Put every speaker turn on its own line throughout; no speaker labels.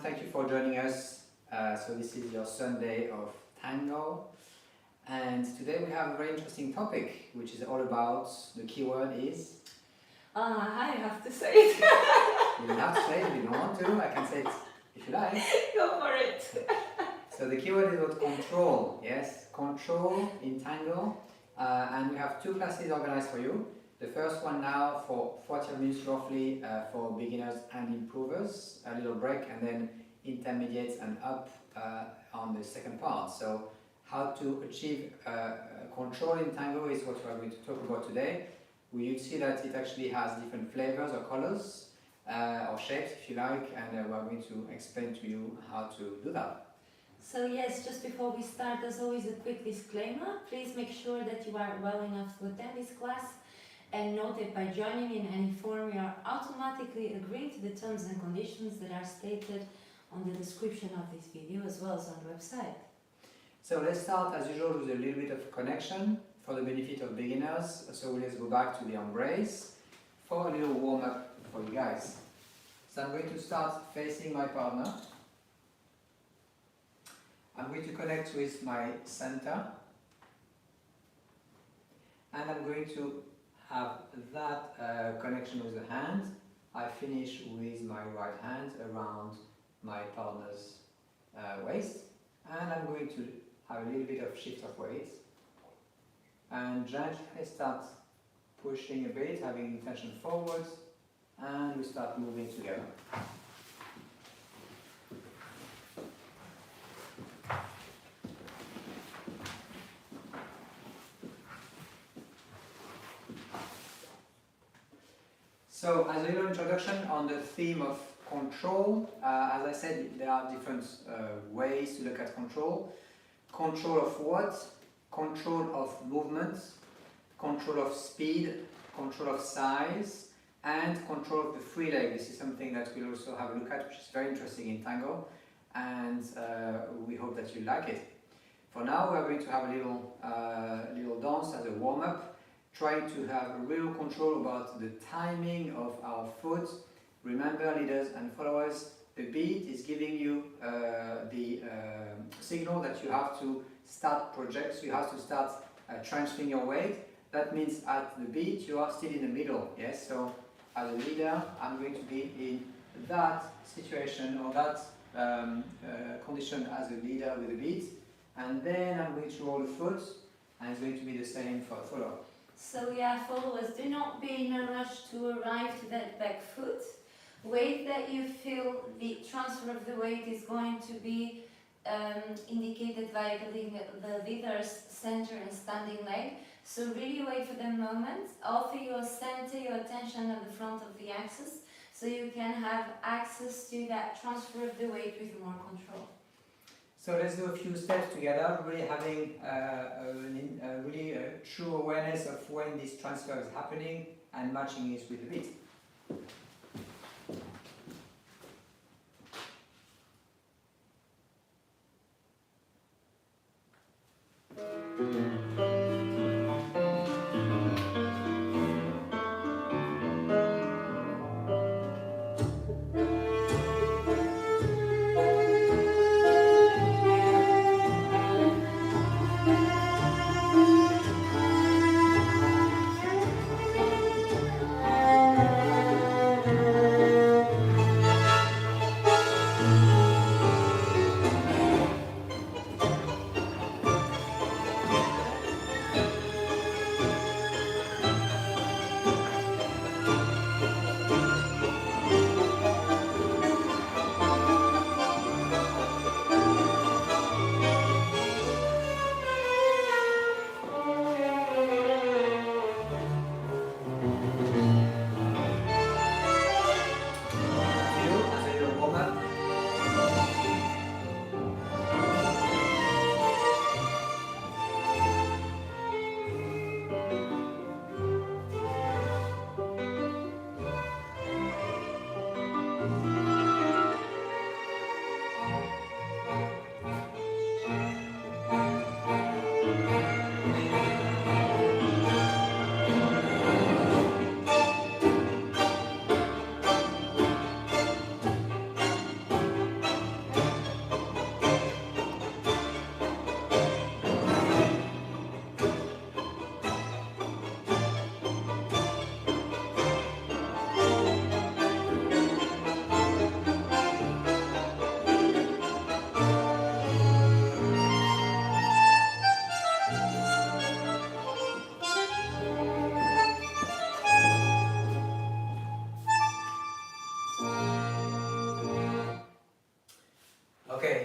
Thank you for joining us. So this is your Sunday of Tango, and today we have a very interesting topic, which is all about, the keyword is...
I have to say it.
You don't have to say it if you don't want to, I can say it if you like.
Go for it.
So the keyword is about control, yes, control in Tango, and we have two classes organized for you. The first one now for 40 minutes roughly for beginners and improvers, a little break, and then intermediates and up on the second part. So how to achieve control in Tango is what we are going to talk about today. You see that it actually has different flavors or colors or shapes if you like, and we are going to explain to you how to do that.
So yes, just before we start, as always, a quick disclaimer. Please make sure that you are well enough to attend this class, and note that by joining in any form, you are automatically agreeing to the terms and conditions that are stated on the description of this video as well as on the website.
So let's start as usual with a little bit of connection for the benefit of beginners. So let's go back to the embrace for a little warm up for you guys. So I'm going to start facing my partner. I'm going to connect with my center, and I'm going to have that connection with the hand. I finish with my right hand around my partner's waist, and I'm going to have a little bit of shift of weight, and gently I start pushing a bit, having intention forwards, and we start moving together. So, as a little introduction on the theme of control, as I said, there are different ways to look at control. Control of what? Control of movement, control of speed, control of size, and control of the free leg. This is something that we'll also have a look at, which is very interesting in Tango, and we hope that you like it. For now, we're going to have a little dance as a warm-up, trying to have a real control about the timing of our foot. Remember, leaders and followers, the beat is giving you the signal that you have to start project, so you have to start transferring your weight. That means at the beat you are still in the middle, yes? So as a leader, I'm going to be in that situation or that condition as a leader with the beat, and then I'm going to roll the foot, and it's going to be the same for the follower.
So yeah, followers, do not be in a rush to arrive to that back foot. Wait that you feel the transfer of the weight is going to be indicated by the leader's center and standing leg. So really wait for the moment. Offer your center, your attention at the front of the axis, so you can have access to that transfer of the weight with more control.
So let's do a few steps together, really having a true awareness of when this transfer is happening and matching it with the beat.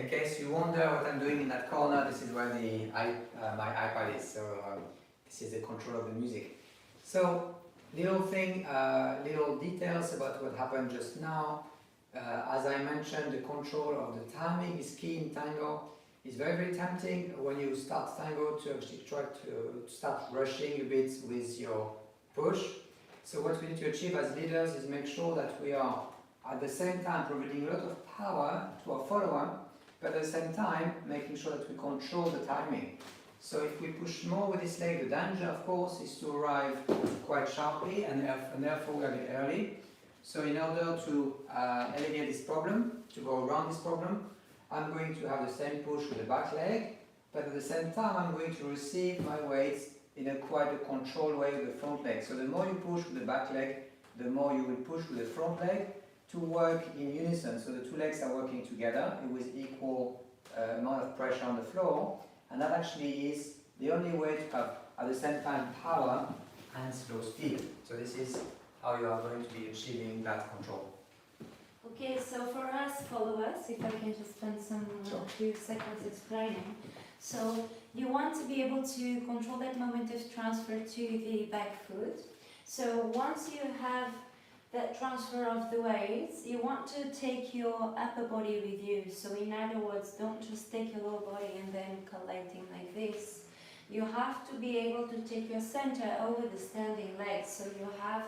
in case you wonder what I'm doing in that corner, this is where my iPad is. So this is the control of the music. So little details about what happened just now. As I mentioned, the control of the timing is key in tango. It's very tempting when you start tango to actually try to start rushing a bit with your push. So what we need to achieve as leaders is make sure that we are at the same time providing a lot of power to our follower, but at the same time making sure that we control the timing. So if we push more with this leg, the danger of course is to arrive quite sharply and therefore we are a bit early. So in order to alleviate this problem, to go around this problem, I'm going to have the same push with the back leg, but at the same time I'm going to receive my weight in a quite a controlled way with the front leg. So the more you push with the back leg, the more you will push with the front leg to work in unison. So the two legs are working together with equal amount of pressure on the floor, and that actually is the only way to have at the same time power and slow speed. So this is how you are going to be achieving that control.
Okay, so for us followers, if I can just spend some few seconds explaining. So you want to be able to control that moment of transfer to the back foot. So once you have that transfer of the weights, you want to take your upper body with you. So in other words, don't just take your lower body and then collecting like this. You have to be able to take your center over the standing legs. So you have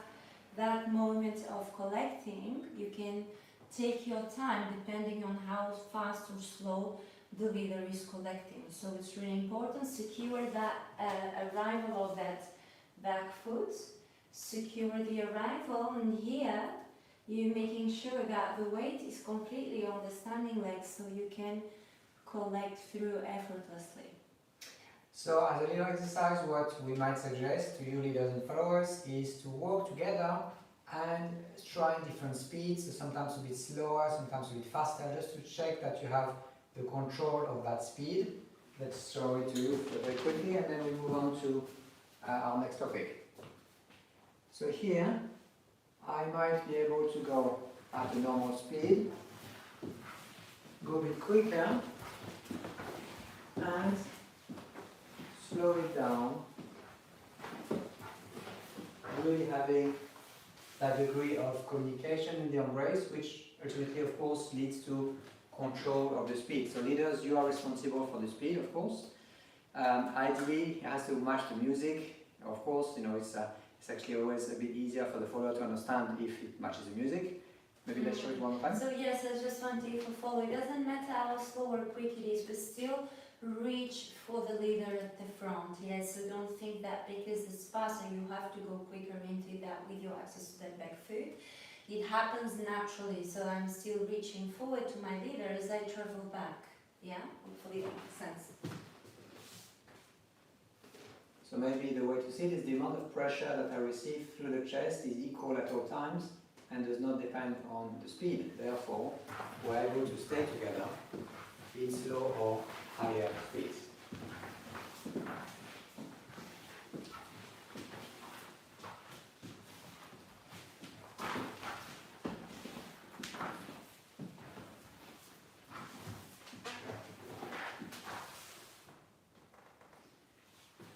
that moment of collecting. You can take your time depending on how fast or slow the leader is collecting. So it's really important, secure that arrival of that back foot, secure the arrival, and here you're making sure that the weight is completely on the standing legs so you can collect through effortlessly.
So as a little exercise, what we might suggest to you leaders and followers is to work together and try different speeds, so sometimes a bit slower, sometimes a bit faster, just to check that you have the control of that speed. Let's show it to you very quickly and then we move on to our next topic. So here, I might be able to go at a normal speed, go a bit quicker, and slow it down, really having that degree of communication in the embrace, which ultimately of course leads to control of the speed. So leaders, you are responsible for the speed, of course. Ideally, it has to match the music. Of course, you know, it's actually always a bit easier for the follower to understand if it matches the music. Maybe let's show it one more time.
So yes, I just want you to follow. It doesn't matter how slow or quick it is, but still reach for the leader at the front. Yes, so don't think that because it's faster you have to go quicker into that with your access to that back foot. It happens naturally, so I'm still reaching forward to my leader as I travel back. Yeah, hopefully that makes sense.
So maybe the way to see it is the amount of pressure that I receive through the chest is equal at all times and does not depend on the speed. Therefore, we're able to stay together in slow or higher speeds.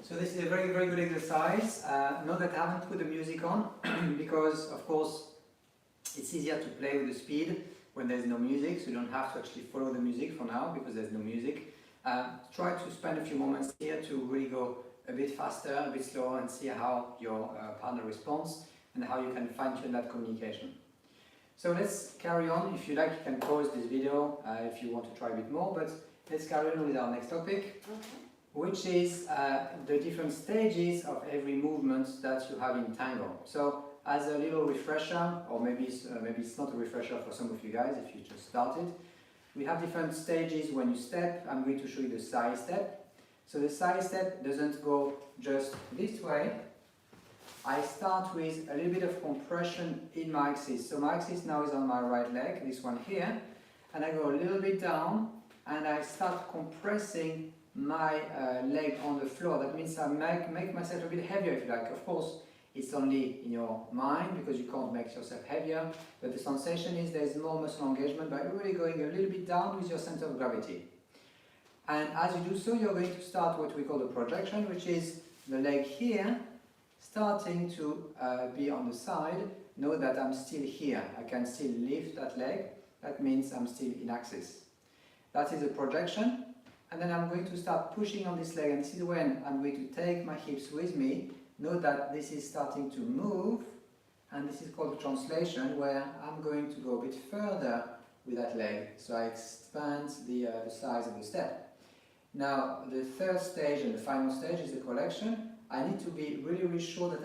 So this is a very good exercise. Note that I haven't put the music on because of course it's easier to play with the speed when there's no music, so you don't have to actually follow the music for now because there's no music. Try to spend a few moments here to really go a bit faster, a bit slower and see how your partner responds and how you can fine-tune that communication. So let's carry on. If you like, you can pause this video if you want to try a bit more, but let's carry on with our next topic, which is the different stages of every movement that you have in tango. So as a little refresher, or maybe it's not a refresher for some of you guys if you just started, we have different stages when you step. I'm going to show you the side step. So the side step doesn't go just this way. I start with a little bit of compression in my axis. So my axis now is on my right leg, this one here, and I go a little bit down and I start compressing my leg on the floor. That means I make myself a bit heavier if you like. Of course, It's only in your mind because you can't make yourself heavier, but the sensation is there's more muscle engagement by really going a little bit down with your center of gravity. And as you do so, you're going to start what we call the projection, which is the leg here starting to be on the side. Note that I'm still here. I can still lift that leg. That means I'm still in axis. That is a projection. And then I'm going to start pushing on this leg, and this is when I'm going to take my hips with me. Note that this is starting to move, and this is called translation, where I'm going to go a bit further with that leg, so I expand the size of the step. Now, the third stage and the final stage is the collection. I need to be really sure that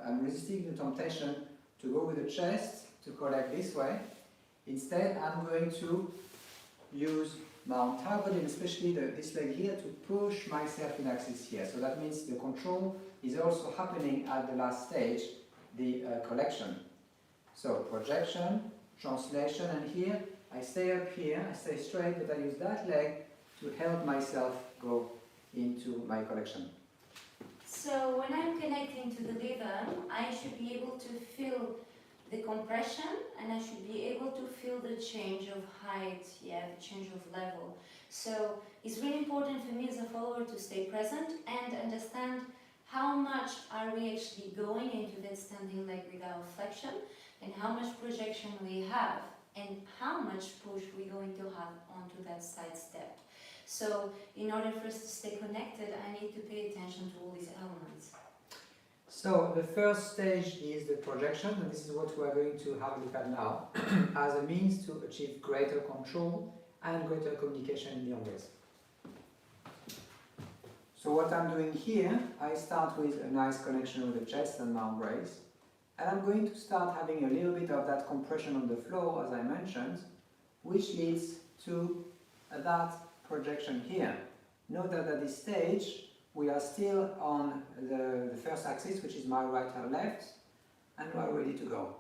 I'm resisting the temptation to go with the chest to collect this way. Instead, I'm going to use my entire body, and especially this leg here, to push myself in axis here. So that means the control is also happening at the last stage, the collection. So projection, translation, and here I stay up here, I stay straight, but I use that leg to help myself go into my collection.
So when I'm connecting to the liver, I should be able to feel the compression, and I should be able to feel the change of height, the change of level. So it's really important for me as a follower to stay present and understand how much are we actually going into that standing leg with our flexion, and how much projection we have, and how much push we're going to have onto that side step. So in order for us to stay connected, I need to pay attention to all these elements.
So the first stage is the projection, and this is what we are going to have a look at now, as a means to achieve greater control and greater communication in the embrace. So what I'm doing here, I start with a nice connection with the chest and my embrace, and I'm going to start having a little bit of that compression on the floor, as I mentioned, which leads to that projection here. Note that at this stage, we are still on the first axis, which is my right and left, and we are ready to go.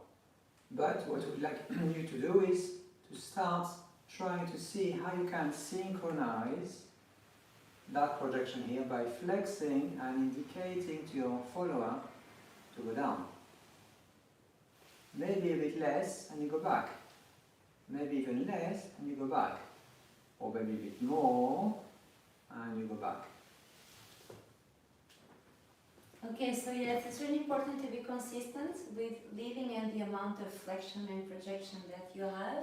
But what we'd like you to do is to start trying to see how you can synchronize that projection here by flexing and indicating to your follower to go down. Maybe a bit less and you go back. Maybe even less and you go back. Or maybe a bit more and you go back.
Okay, so yes, it's really important to be consistent with leaving in the amount of flexion and projection that you have,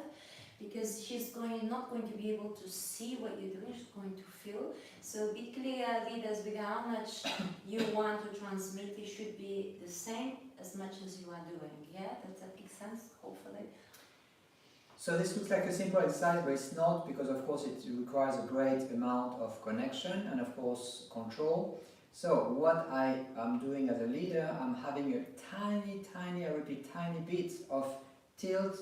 because she's not going to be able to see what you're doing, she's going to feel. So be clear, leaders, with how much you want to transmit. It should be the same as much as you are doing. Yeah, does that make sense, hopefully?
So this looks like a simple exercise, but it's not, because of course it requires a great amount of connection and of course control. So what I am doing as a leader, I'm having a tiny, I repeat, tiny bit of tilt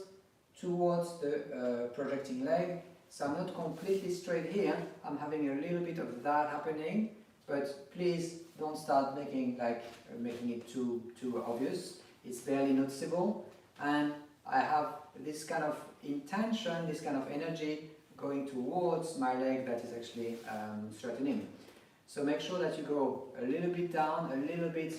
towards the projecting leg. So I'm not completely straight here, I'm having a little bit of that happening, but please don't start making it too obvious. It's barely noticeable, and I have this kind of intention, this kind of energy going towards my leg that is actually straightening. So make sure that you go a little bit down, a little bit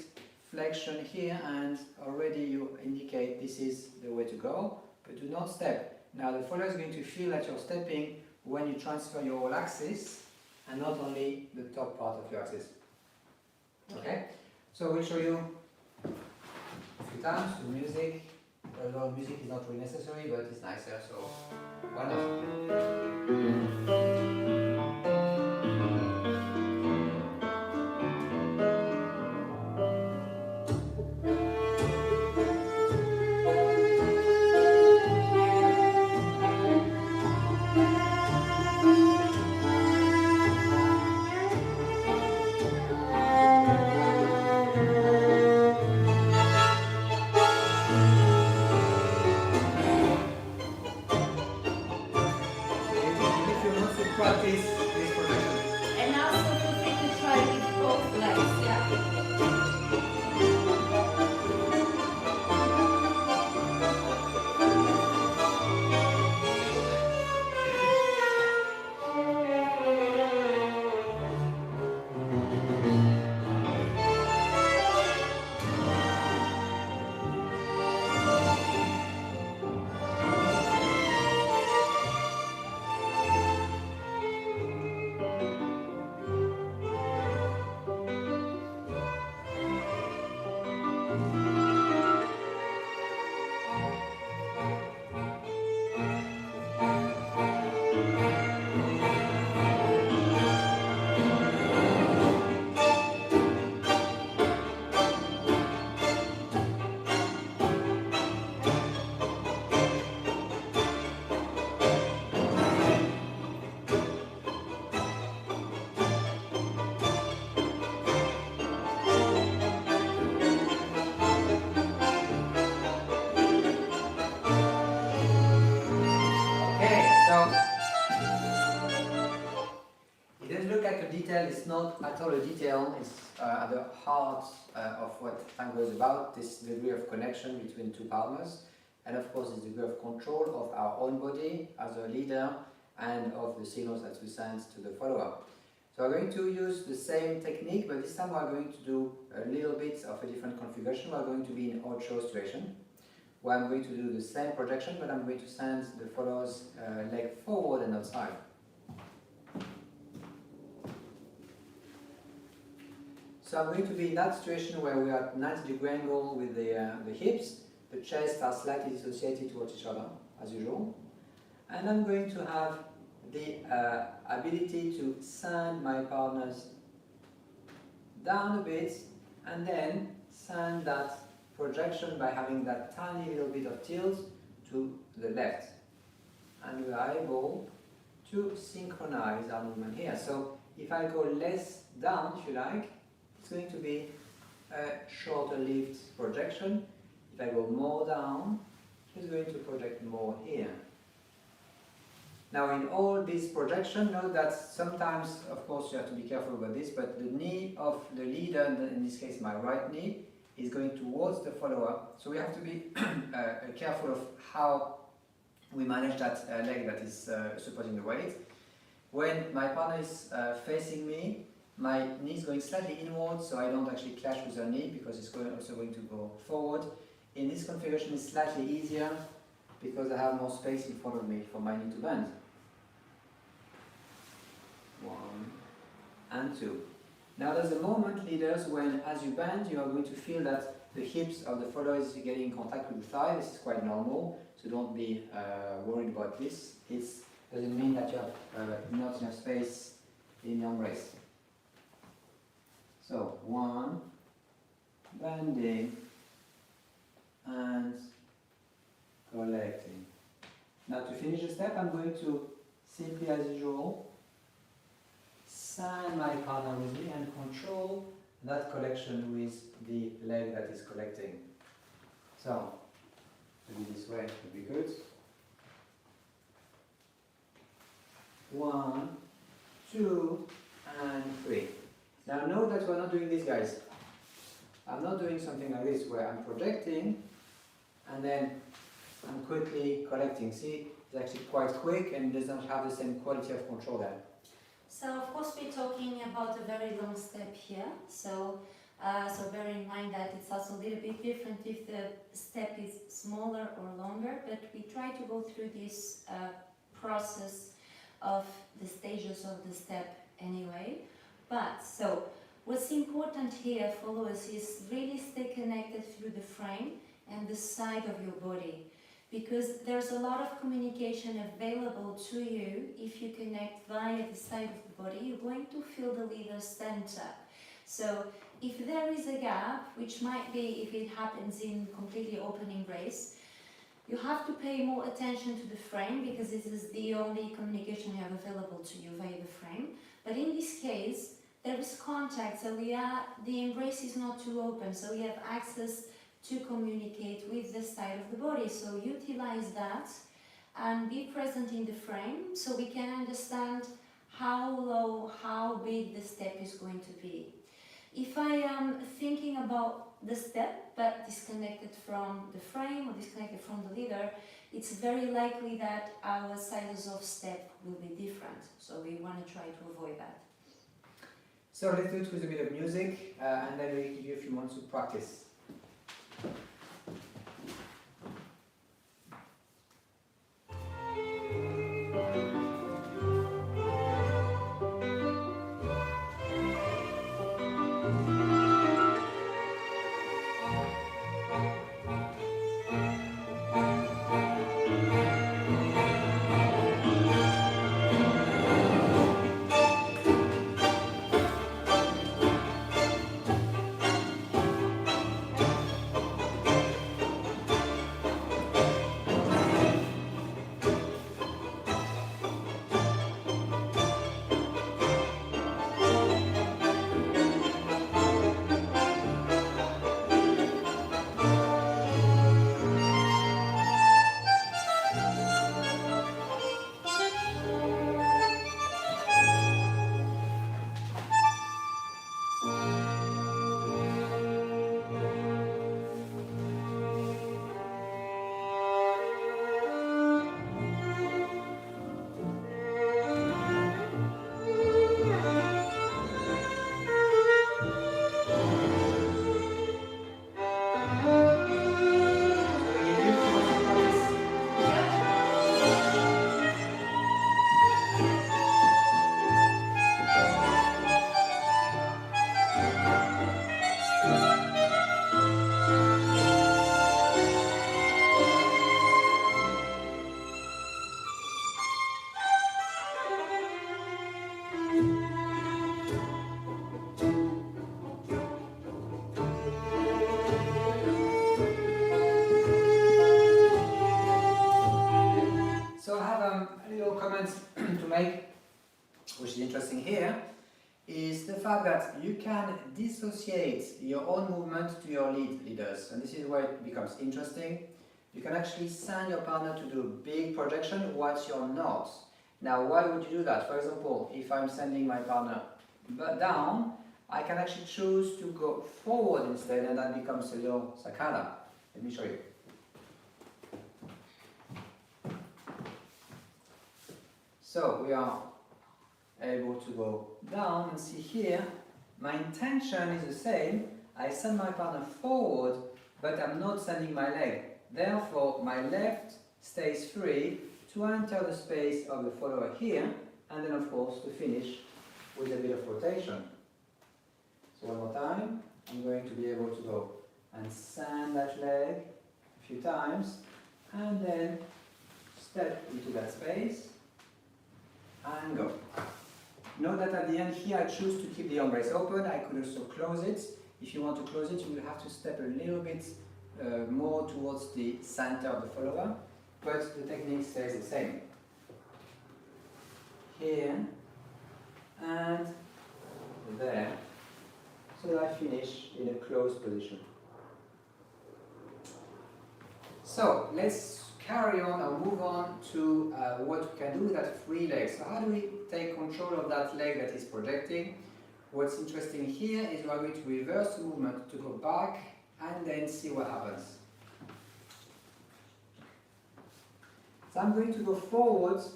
flexion here, and already you indicate this is the way to go, but do not step. Now the follower is going to feel that you're stepping when you transfer your whole axis and not only the top part of your axis. Okay? So we'll show you a few times with music. Although music is not really necessary, but it's nicer, so why not? Practice this projection.
And also feel free to try with both legs, yeah?
So, it doesn't look like a detail, it's not at all a detail, it's at the heart of what Tango is about, this degree of connection between two partners, and of course this degree of control of our own body as a leader and of the signals that we send to the follower. So we're going to use the same technique, but this time we're going to do a little bit of a different configuration. We're going to be in ocho situation, where I'm going to do the same projection, but I'm going to send the follower's leg forward and outside. So I'm going to be in that situation where we are at 90-degree angle with the hips, the chest are slightly dissociated towards each other, as usual. And I'm going to have the ability to send my partners down a bit and then send that projection by having that tiny little bit of tilt to the left. And we are able to synchronize our movement here. So if I go less down, if you like, it's going to be a shorter lived projection. If I go more down, it's going to project more here. Now in all these projections, note that sometimes, of course, you have to be careful about this, but the knee of the leader, in this case my right knee, is going towards the follower. So we have to be careful of how we manage that leg that is supporting the weight. When my partner is facing me, my knee is going slightly inwards, so I don't actually clash with her knee because it's also going to go forward. In this configuration, it's slightly easier because I have more space in front of me for my knee to bend. 1 and 2. Now there's a moment, leaders, when as you bend, you are going to feel that the hips of the follower is getting in contact with the thigh. This is quite normal, so don't be worried about this. It doesn't mean that you have not enough space in your embrace. So 1, bending, and collecting. Now to finish the step, I'm going to simply as usual send my partner with me and control that collection with the leg that is collecting. So, maybe this way would be good. 1, 2, and 3. Now note that we're not doing this, guys. I'm not doing something like this where I'm projecting and then I'm quickly collecting. See, it's actually quite quick and does not have the same quality of control there.
So of course we're talking about a very long step here. So bear in mind that it's also a little bit different if the step is smaller or longer, but we try to go through this process of the stages of the step anyway. But so what's important here, followers, is really stay connected through the frame and the side of your body, because there's a lot of communication available to you. If you connect via the side of the body, you're going to feel the leader's center. So if there is a gap, which might be if it happens in completely open embrace, you have to pay more attention to the frame, because this is the only communication you have available to you via the frame. But in this case, there is contact, so the embrace is not too open, so we have access to communicate with the side of the body. So utilize that and be present in the frame so we can understand how low, how big the step is going to be. If I am thinking about the step but disconnected from the frame or disconnected from the leader, it's very likely that our sizes of step will be different. So we want to try to avoid that.
So let's do it with a bit of music and then we'll give you a few moments to practice. comment to make, which is interesting here, is the fact that you can dissociate your own movement to your leaders, and this is where it becomes interesting. You can actually send your partner to do a big projection whilst you're not. Now, why would you do that? For example, if I'm sending my partner down, I can actually choose to go forward instead, and that becomes a little saccada. Let me show you. So we are able to go down and see here, my intention is the same. I send my partner forward, but I'm not sending my leg. Therefore, my left stays free to enter the space of the follower here, and then of course to finish with a bit of rotation. So one more time, I'm going to be able to go and send that leg a few times, and then step into that space, and go. Note that at the end here I choose to keep the embrace open. I could also close it. If you want to close it, you will have to step a little bit more towards the center of the follower, but the technique stays the same. Here and there, so that I finish in a closed position. So let's carry on or move on to what we can do with that free leg. So how do we take control of that leg that is projecting? What's interesting here is we are going to reverse the movement to go back and then see what happens. So I'm going to go forwards,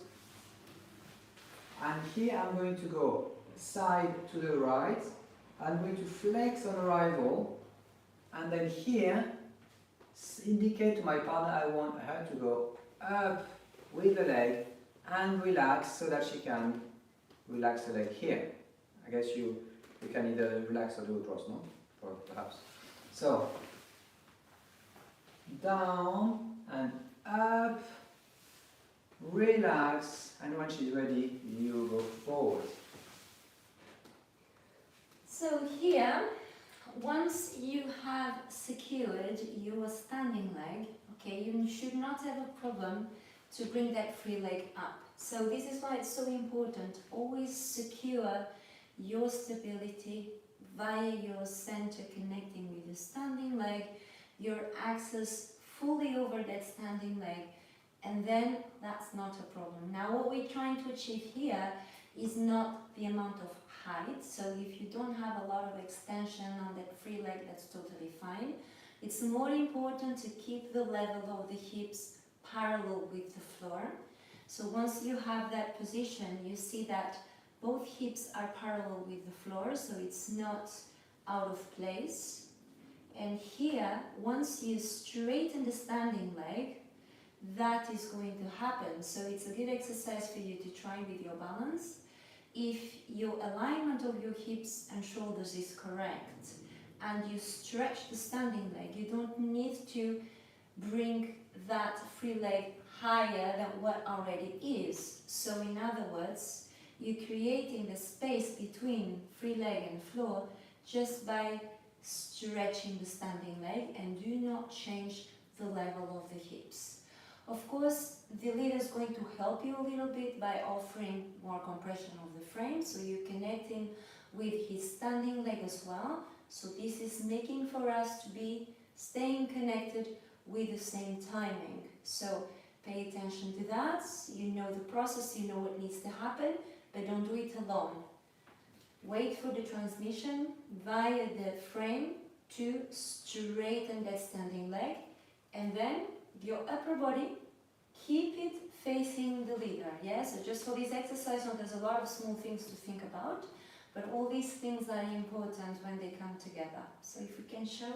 and here I'm going to go side to the right. I'm going to flex on arrival, and then here indicate to my partner I want her to go up with the leg and relax so that she can relax the leg here. I guess you can either relax or do a cross, no? Or perhaps. So, down and up, relax, and when she's ready, you go forward.
So here, once you have secured your standing leg, okay, you should not have a problem to bring that free leg up. So this is why it's so important. Always secure your stability via your center connecting with your standing leg, your axis fully over that standing leg, and then that's not a problem. Now what we're trying to achieve here is not the amount of height, so if you don't have a lot of extension on that free leg, that's totally fine. It's more important to keep the level of the hips parallel with the floor. So once you have that position, you see that both hips are parallel with the floor, so it's not out of place. And here, once you straighten the standing leg, that is going to happen. So it's a good exercise for you to try with your balance. If your alignment of your hips and shoulders is correct and you stretch the standing leg, you don't need to bring that free leg higher than what already is. So in other words, you're creating the space between free leg and floor just by stretching the standing leg, and do not change the level of the hips. Of course, the leader is going to help you a little bit by offering more compression of the frame, so you're connecting with his standing leg as well. So this is making for us to be staying connected with the same timing. So pay attention to that. You know the process, you know what needs to happen, but don't do it alone. Wait for the transmission via the frame to straighten that standing leg, and then your upper body, keep it facing the leader. Yeah, so just for this exercise, there's a lot of small things to think about, but all these things are important when they come together. So if we can show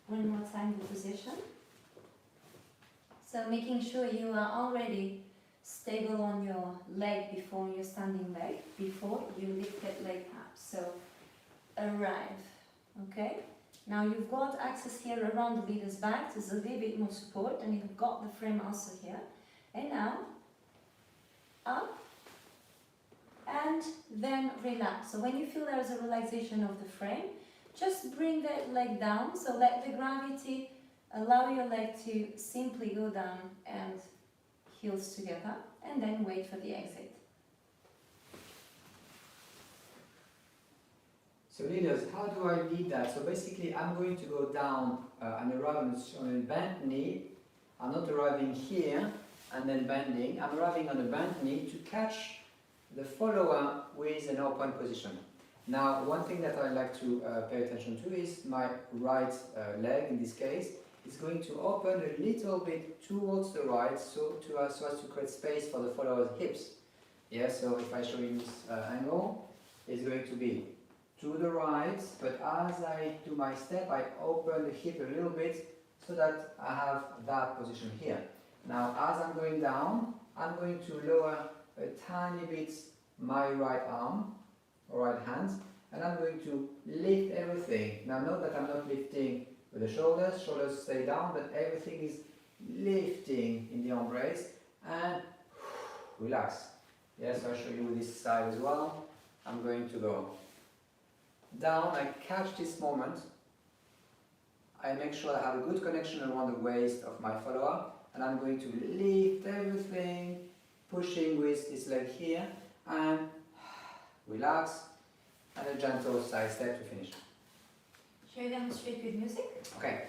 one more time the position. So making sure you are already stable on your leg before your standing leg, before you lift that leg up. So arrive, okay? Now you've got access here around the leader's back, there's a little bit more support, and you've got the frame also here. And now, up, and then relax. So when you feel there's a relaxation of the frame, just bring that leg down, so let the gravity allow your leg to simply go down and heels together, and then wait for the exit.
So leaders, how do I lead that? So basically I'm going to go down and arrive on a bent knee. I'm not arriving here and then bending. I'm arriving on a bent knee to catch the follower with an open position. Now, one thing that I like to pay attention to is my right leg, in this case, is going to open a little bit towards the right so as to create space for the follower's hips. Yeah, so if I show you this angle, it's going to be to the right, but as I do my step, I open the hip a little bit so that I have that position here. Now, as I'm going down, I'm going to lower a tiny bit my right arm, or right hand, and I'm going to lift everything. Now note that I'm not lifting with the shoulders stay down, but everything is lifting in the embrace, and relax. Yes, I'll show you this side as well. I'm going to go down, I catch this moment, I make sure I have a good connection around the waist of my follower, and I'm going to lift everything, pushing with this leg here, and relax, and a gentle side step to finish.
Shall we demonstrate with music?
Okay.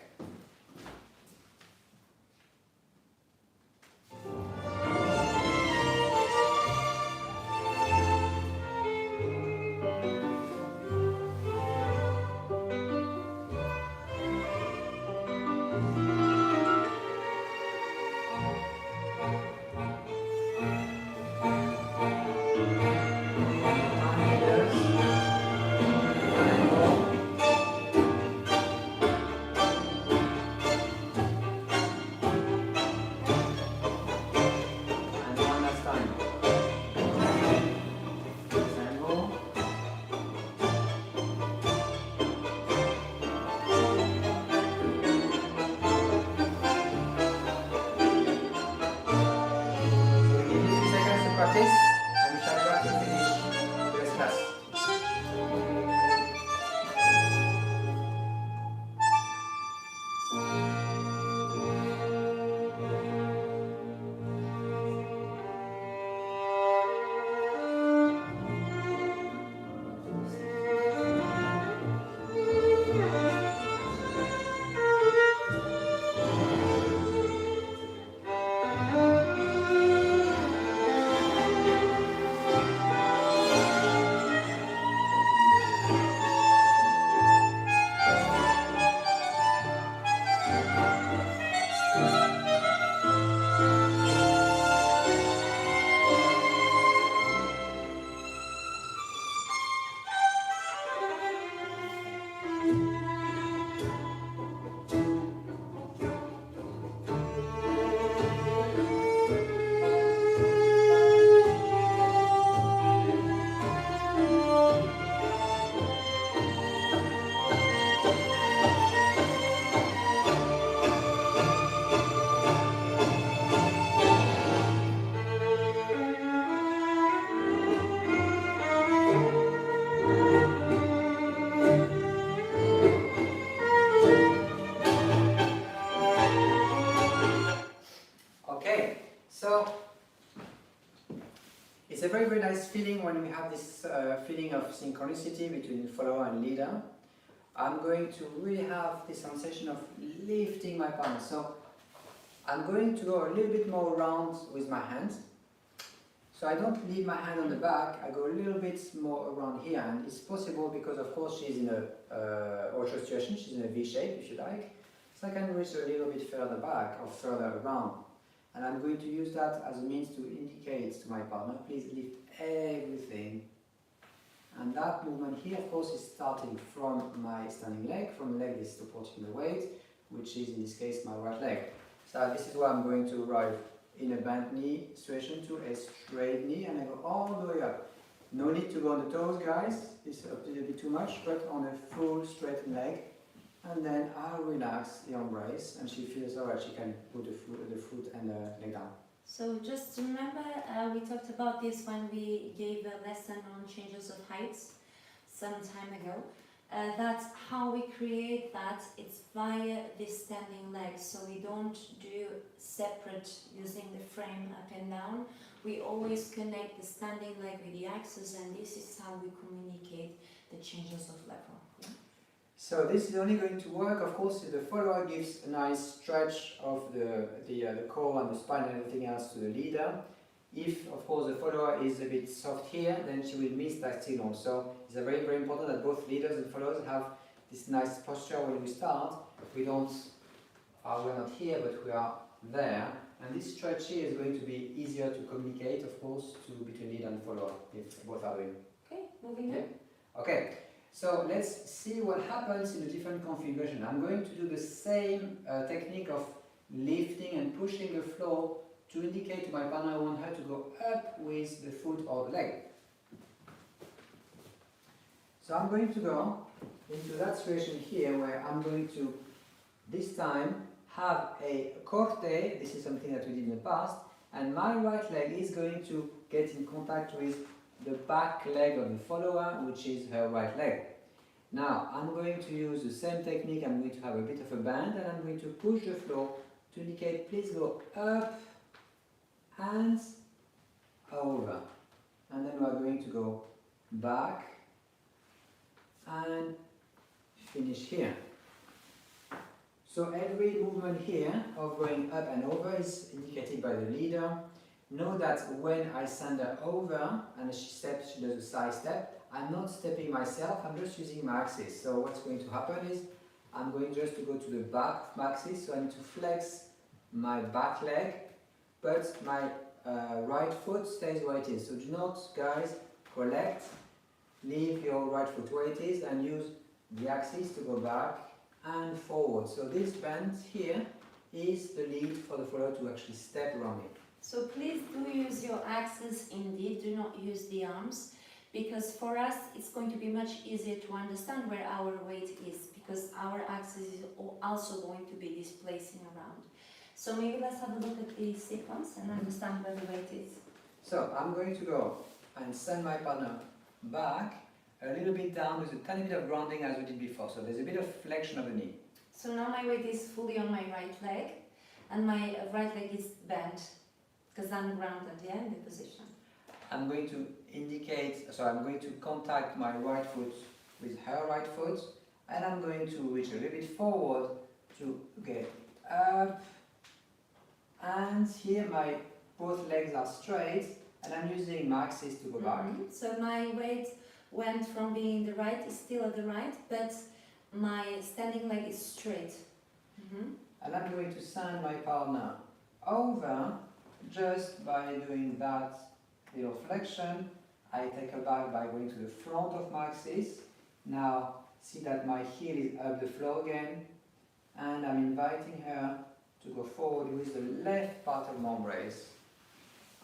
It's a very, very nice feeling when we have this feeling of synchronicity between follower and leader. I'm going to really have this sensation of lifting my partner. So I'm going to go a little bit more around with my hands. So I don't leave my hand on the back, I go a little bit more around here, and it's possible because of course she's in a ultra situation, she's in a V shape if you like. So I can reach a little bit further back or further around. And I'm going to use that as a means to indicate to my partner, please lift everything. And that movement here, of course, is starting from my standing leg, from the leg that is supporting the weight, which is in this case my right leg. So this is where I'm going to arrive in a bent knee situation to a straight knee, and I go all the way up. No need to go on the toes, guys, it's a little bit too much, but on a full straight leg. And then I'll relax the embrace, and she feels alright, she can put the foot and the leg down.
So just remember, we talked about this when we gave a lesson on changes of heights some time ago. That's how we create that. It's via the standing legs. So we don't do separate using the frame up and down. We always connect the standing leg with the axis, and this is how we communicate the changes of level. Yeah?
So this is only going to work, of course, if the follower gives a nice stretch of the core and the spine and everything else to the leader. If, of course, the follower is a bit soft here, then she will miss that signal. So it's very, very important that both leaders and followers have this nice posture when we start. We're not here, but we are there. And this stretch here is going to be easier to communicate, of course, between leader and follower, if both are doing.
Okay, moving on.
Okay, so let's see what happens in a different configuration. I'm going to do the same technique of lifting and pushing the floor to indicate to my partner I want her to go up with the foot or the leg. So I'm going to go into that situation here where I'm going to, this time, have a corte. This is something that we did in the past, and my right leg is going to get in contact with the back leg of the follower, which is her right leg. Now I'm going to use the same technique. I'm going to have a bit of a bend, and I'm going to push the floor to indicate please go up, hands over, and then we are going to go back and finish here. So every movement here of going up and over is indicated by the leader. Know that when I send her over and she steps, she does a side step, I'm not stepping myself, I'm just using my axis. So what's going to happen is I'm going just to go to the back of my axis, so I need to flex my back leg, but my right foot stays where it is. So do not, guys, collect, leave your right foot where it is and use the axis to go back and forward. So this bend here is the lead for the follower to actually step around it.
So please do use your axis indeed, do not use the arms, because for us it's going to be much easier to understand where our weight is, because our axis is also going to be displacing around. So maybe let's have a look at the sequence and understand where the weight is.
So I'm going to go and send my partner back a little bit down with a tiny bit of grounding as we did before. So there's a bit of flexion of the knee.
So now my weight is fully on my right leg, and my right leg is bent, because I'm grounded, yeah, in the position.
I'm going to indicate, so I'm going to contact my right foot with her right foot, and I'm going to reach a little bit forward to get up, and here my both legs are straight, and I'm using my axis to go back.
So my weight went from being the right, is still at the right, but my standing leg is straight.
And I'm going to send my partner over just by doing that little flexion. I take her back by going to the front of my axis. Now see that my heel is up the floor again, and I'm inviting her to go forward with the left part of my embrace.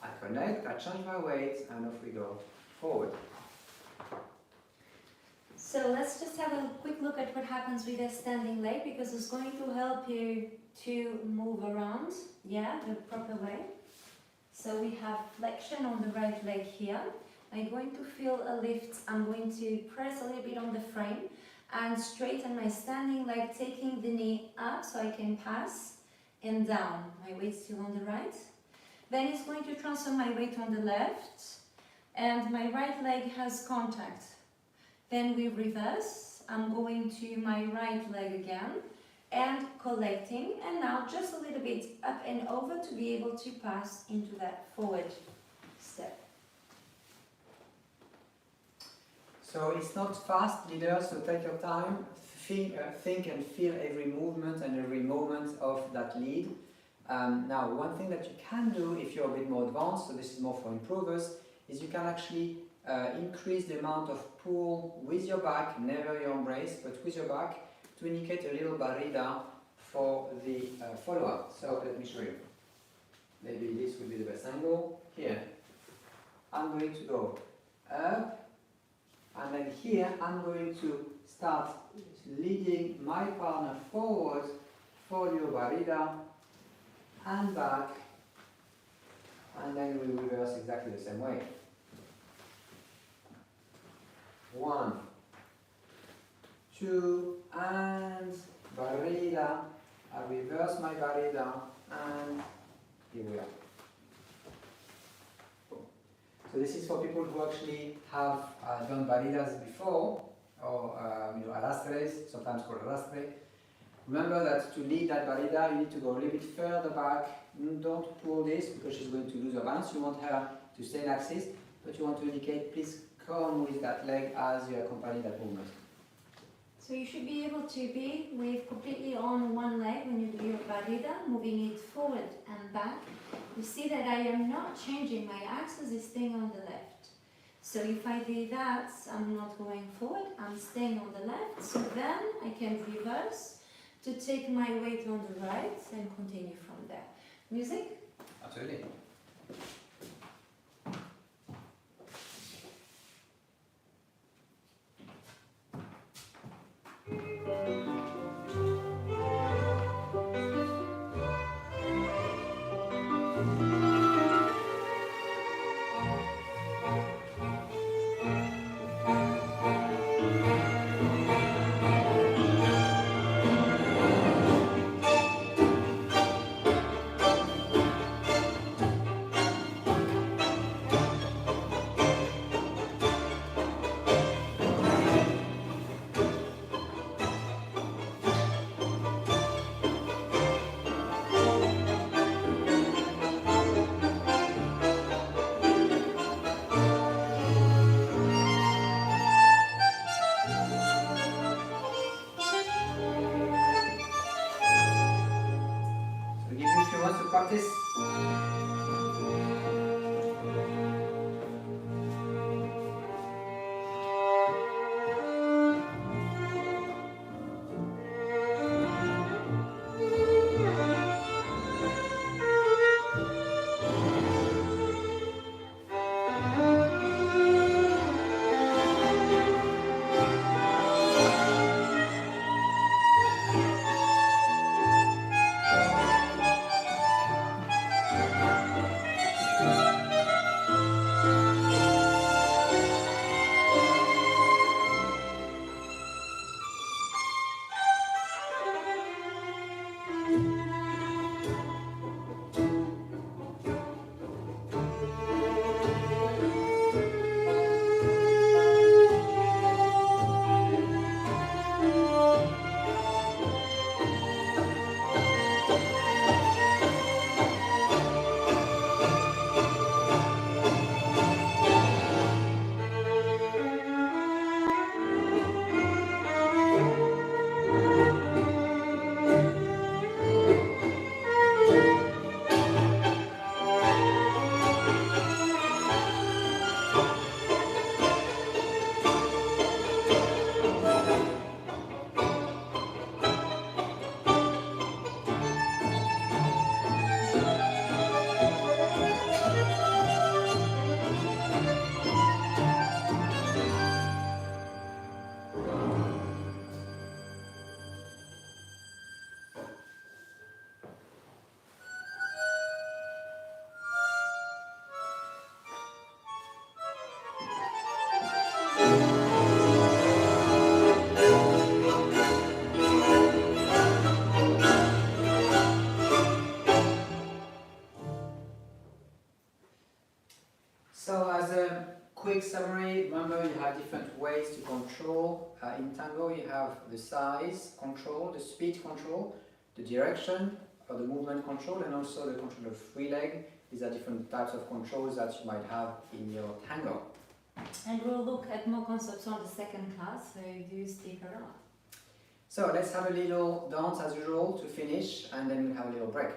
I connect, I change my weight, and off we go forward.
So let's just have a quick look at what happens with a standing leg, because it's going to help you to move around, yeah, the proper way. So we have flexion on the right leg here. I'm going to feel a lift. I'm going to press a little bit on the frame and straighten my standing leg, taking the knee up so I can pass and down. My weight still on the right. Then it's going to transfer my weight on the left, and my right leg has contact. Then we reverse. I'm going to my right leg again and collecting, and now just a little bit up and over to be able to pass into that forward step.
So it's not fast, leader, so take your time, think and feel every movement and every moment of that lead. Now, one thing that you can do if you're a bit more advanced, so this is more for improvers, is you can actually increase the amount of pull with your back, never your embrace, but with your back, to indicate a little barrida for the follower. So let me show you. Maybe this will be the best angle. Here, I'm going to go up, and then here I'm going to start leading my partner forward for your barrida and back, and then we reverse exactly the same way. 1, 2, and barrida. I reverse my barrida, and here we are. So this is for people who actually have done barridas before, or arrastres, sometimes called arrastre. Remember that to lead that barrida, you need to go a little bit further back. Don't pull this because she's going to lose her balance. You want her to stay in axis, but you want to indicate, please come with that leg as you accompany that movement.
So you should be able to be with completely on one leg when you do your barrida, moving it forward and back. You see that I am not changing, my axis is staying on the left. So if I do that, I'm not going forward, I'm staying on the left. So then I can reverse to take my weight on the right and continue from there. Music?
Absolutely. Practice. So as a quick summary, remember you have different ways to control. In tango you have the size control, the speed control, the direction or the movement control, and also the control of free leg. These are different types of controls that you might have in your tango.
And we'll look at more concepts on the second class, so do stick around.
So let's have a little dance as usual to finish, and then we'll have a little break.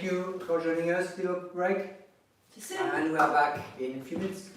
thank you for joining us. Little break.
See you soon.
And we are back in a few minutes.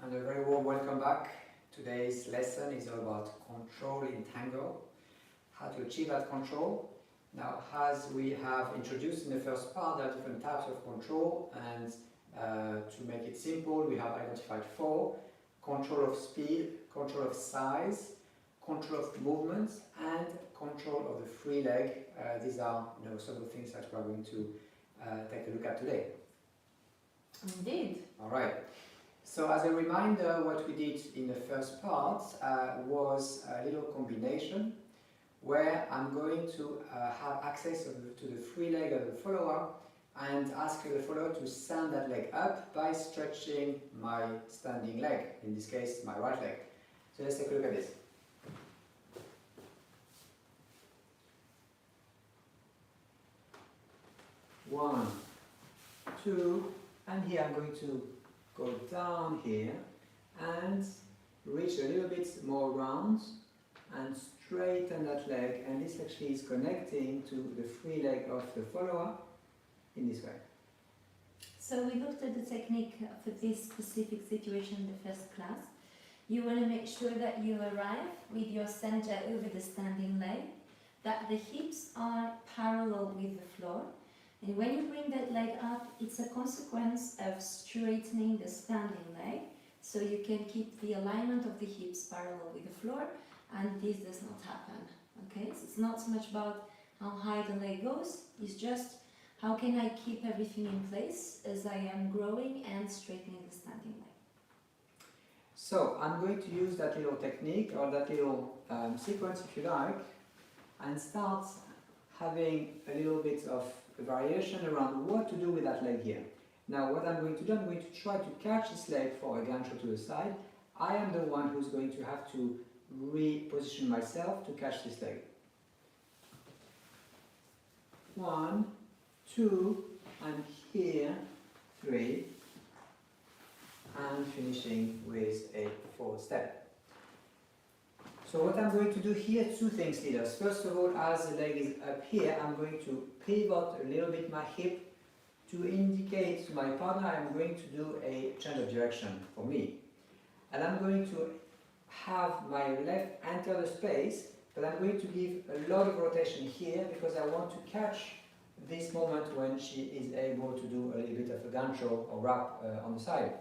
And a very warm welcome back. Today's lesson is all about control in tango, how to achieve that control. Now, as we have introduced in the first part, there are different types of control, and to make it simple, we have identified 4: control of speed, control of size, control of movement, and control of the free leg. These are some of the things that we are going to take a look at today.
Indeed.
All right. So as a reminder, what we did in the first part was a little combination where I'm going to have access to the free leg of the follower and ask the follower to stand that leg up by stretching my standing leg, in this case my right leg. So let's take a look at this. One, two, and here I'm going to go down here and reach a little bit more round and straighten that leg, and this actually is connecting to the free leg of the follower in this way.
So we looked at the technique for this specific situation in the first class. You want to make sure that you arrive with your center over the standing leg, that the hips are parallel with the floor. And when you bring that leg up, it's a consequence of straightening the standing leg, so you can keep the alignment of the hips parallel with the floor, and this does not happen. Okay, so it's not so much about how high the leg goes, it's just how can I keep everything in place as I am growing and straightening the standing leg.
So I'm going to use that little technique, or that little sequence if you like, and start having a little bit of variation around what to do with that leg here. Now what I'm going to do, I'm going to try to catch this leg for a gancho to the side. I am the one who's going to have to reposition myself to catch this leg. 1, 2, and here 3, and finishing with a forward step. So what I'm going to do here, 2 things, leaders. First of all, as the leg is up here, I'm going to pivot a little bit my hip to indicate to my partner I'm going to do a change of direction for me. And I'm going to have my left enter the space, but I'm going to give a lot of rotation here because I want to catch this moment when she is able to do a little bit of a gancho or wrap on the side.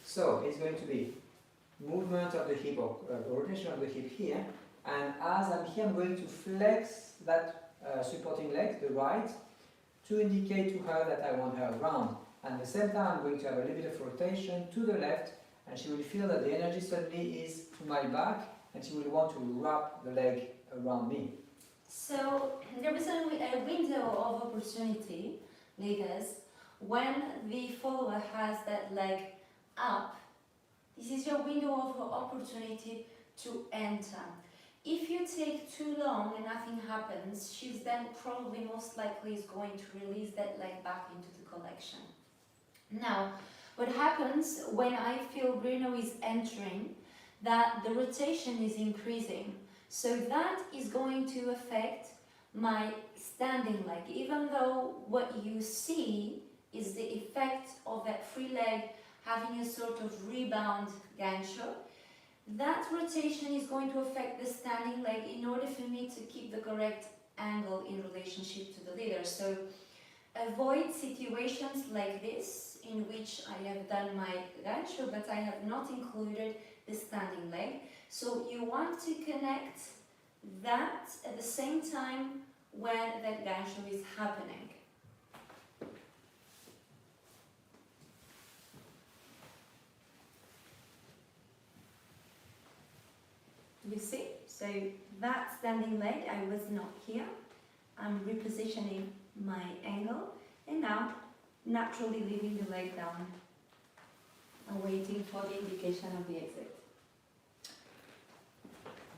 So it's going to be movement of the hip, or rotation of the hip here, and as I'm here I'm going to flex that supporting leg, the right, to indicate to her that I want her around. And at the same time I'm going to have a little bit of rotation to the left, and she will feel that the energy suddenly is to my back, and she will want to wrap the leg around me.
So there is a window of opportunity, leaders, when the follower has that leg up. This is your window of opportunity to enter. If you take too long and nothing happens, she's then probably most likely is going to release that leg back into the collection. Now, what happens when I feel Bruno is entering, that the rotation is increasing. So that is going to affect my standing leg, even though what you see is the effect of that free leg having a sort of rebound gancho. That rotation is going to affect the standing leg in order for me to keep the correct angle in relationship to the leader. So avoid situations like this in which I have done my gancho but I have not included the standing leg. So you want to connect that at the same time when that gancho is happening. You see, so that standing leg, I was not here. I'm repositioning my angle, and now naturally leaving the leg down and waiting for the indication of the exit.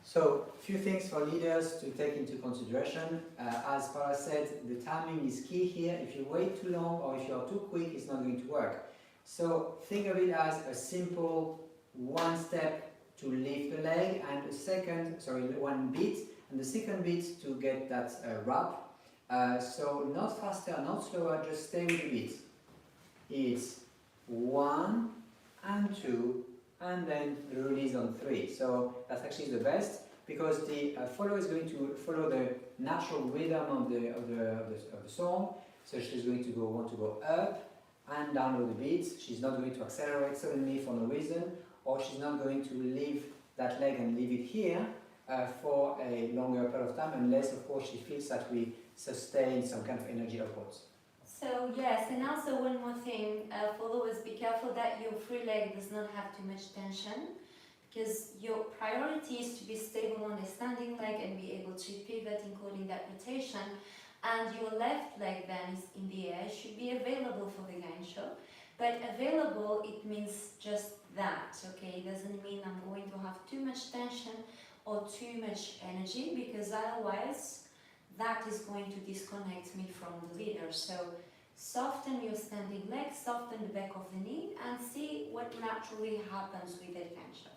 So, a few things for leaders to take into consideration. As Paula said, the timing is key here. If you wait too long or if you are too quick, it's not going to work. So, think of it as a simple one step to lift the leg, and one beat, and the second beat to get that wrap. So not faster, not slower, just stay with the beat. It's 1 and 2 and then the release on 3. So that's actually the best, because the follower is going to follow the natural rhythm of the song. So she's going to want to go up and down with the beats. She's not going to accelerate suddenly for no reason, or she's not going to leave that leg and leave it here for a longer period of time, unless of course she feels that we sustain some kind of energy upwards.
So yes, and also one more thing, followers, be careful that your free leg does not have too much tension, because your priority is to be stable on the standing leg and be able to pivot, including that rotation, and your left leg then is in the air, should be available for the gancho. But available, it means just that, okay? It doesn't mean I'm going to have too much tension or too much energy, because otherwise that is going to disconnect me from the leader. So soften your standing leg, soften the back of the knee, and see what naturally happens with the gancho.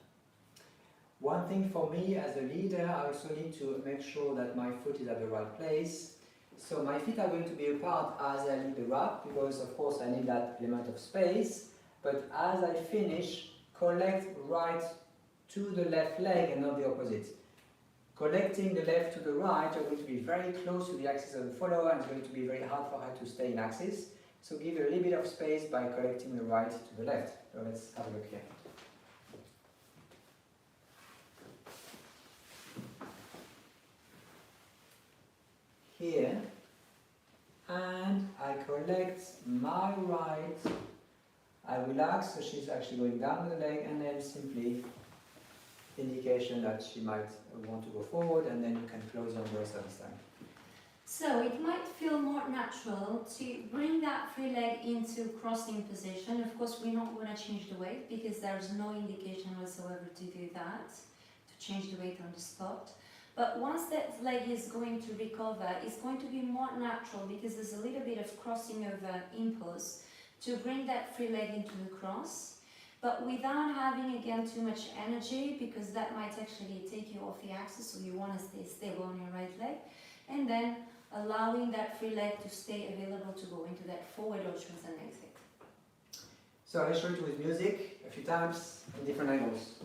One thing for me as a leader, I also need to make sure that my foot is at the right place. So my feet are going to be apart as I lead the rap, because of course I need that element of space. But as I finish, collect right to the left leg and not the opposite. Collecting the left to the right, you're going to be very close to the axis of the follower, and it's going to be very hard for her to stay in axis. So give her a little bit of space by collecting the right to the left. So let's have a look here. Here, and I collect my right, I relax, so she's actually going down with the leg, and then simply indication that she might want to go forward, and then you can close on the rest of this time.
So it might feel more natural to bring that free leg into crossing position. Of course, we're not going to change the weight, because there's no indication whatsoever to do that, to change the weight on the spot. But once that leg is going to recover, it's going to be more natural, because there's a little bit of crossing over impulse to bring that free leg into the cross, but without having again too much energy, because that might actually take you off the axis, so you want to stay stable on your right leg, and then allowing that free leg to stay available to go into that forward or choose an exit.
So I showed you with music a few times in different angles.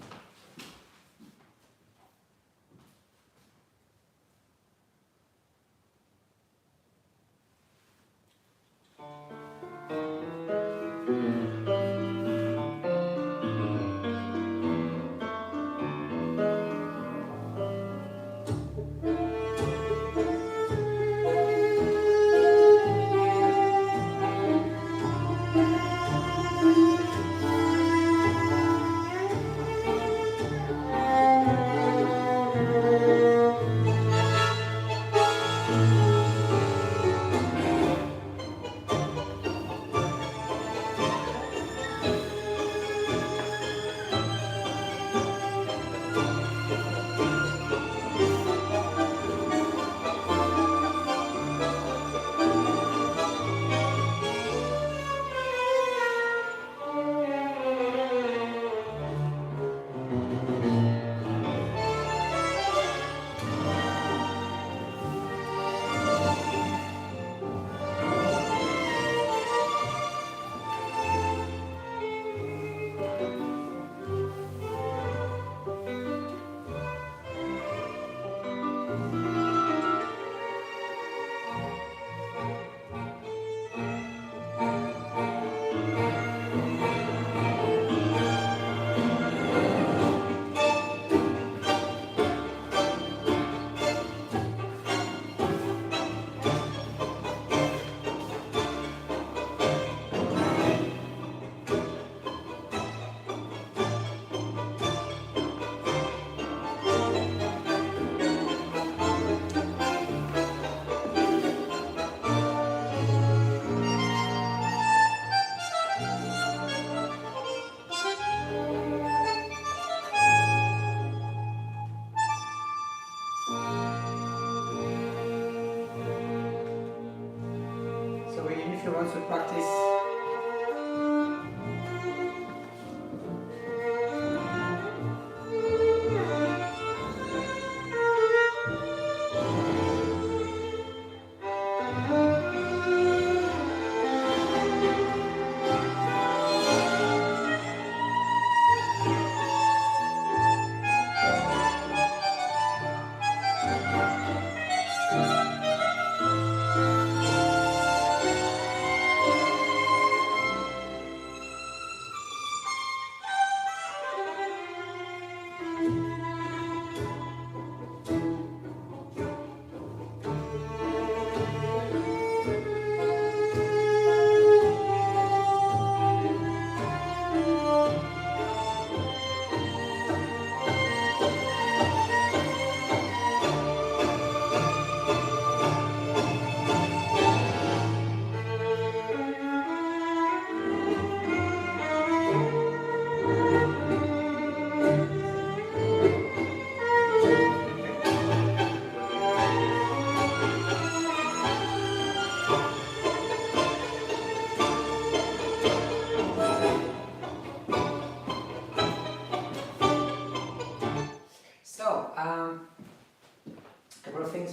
So if you want to practice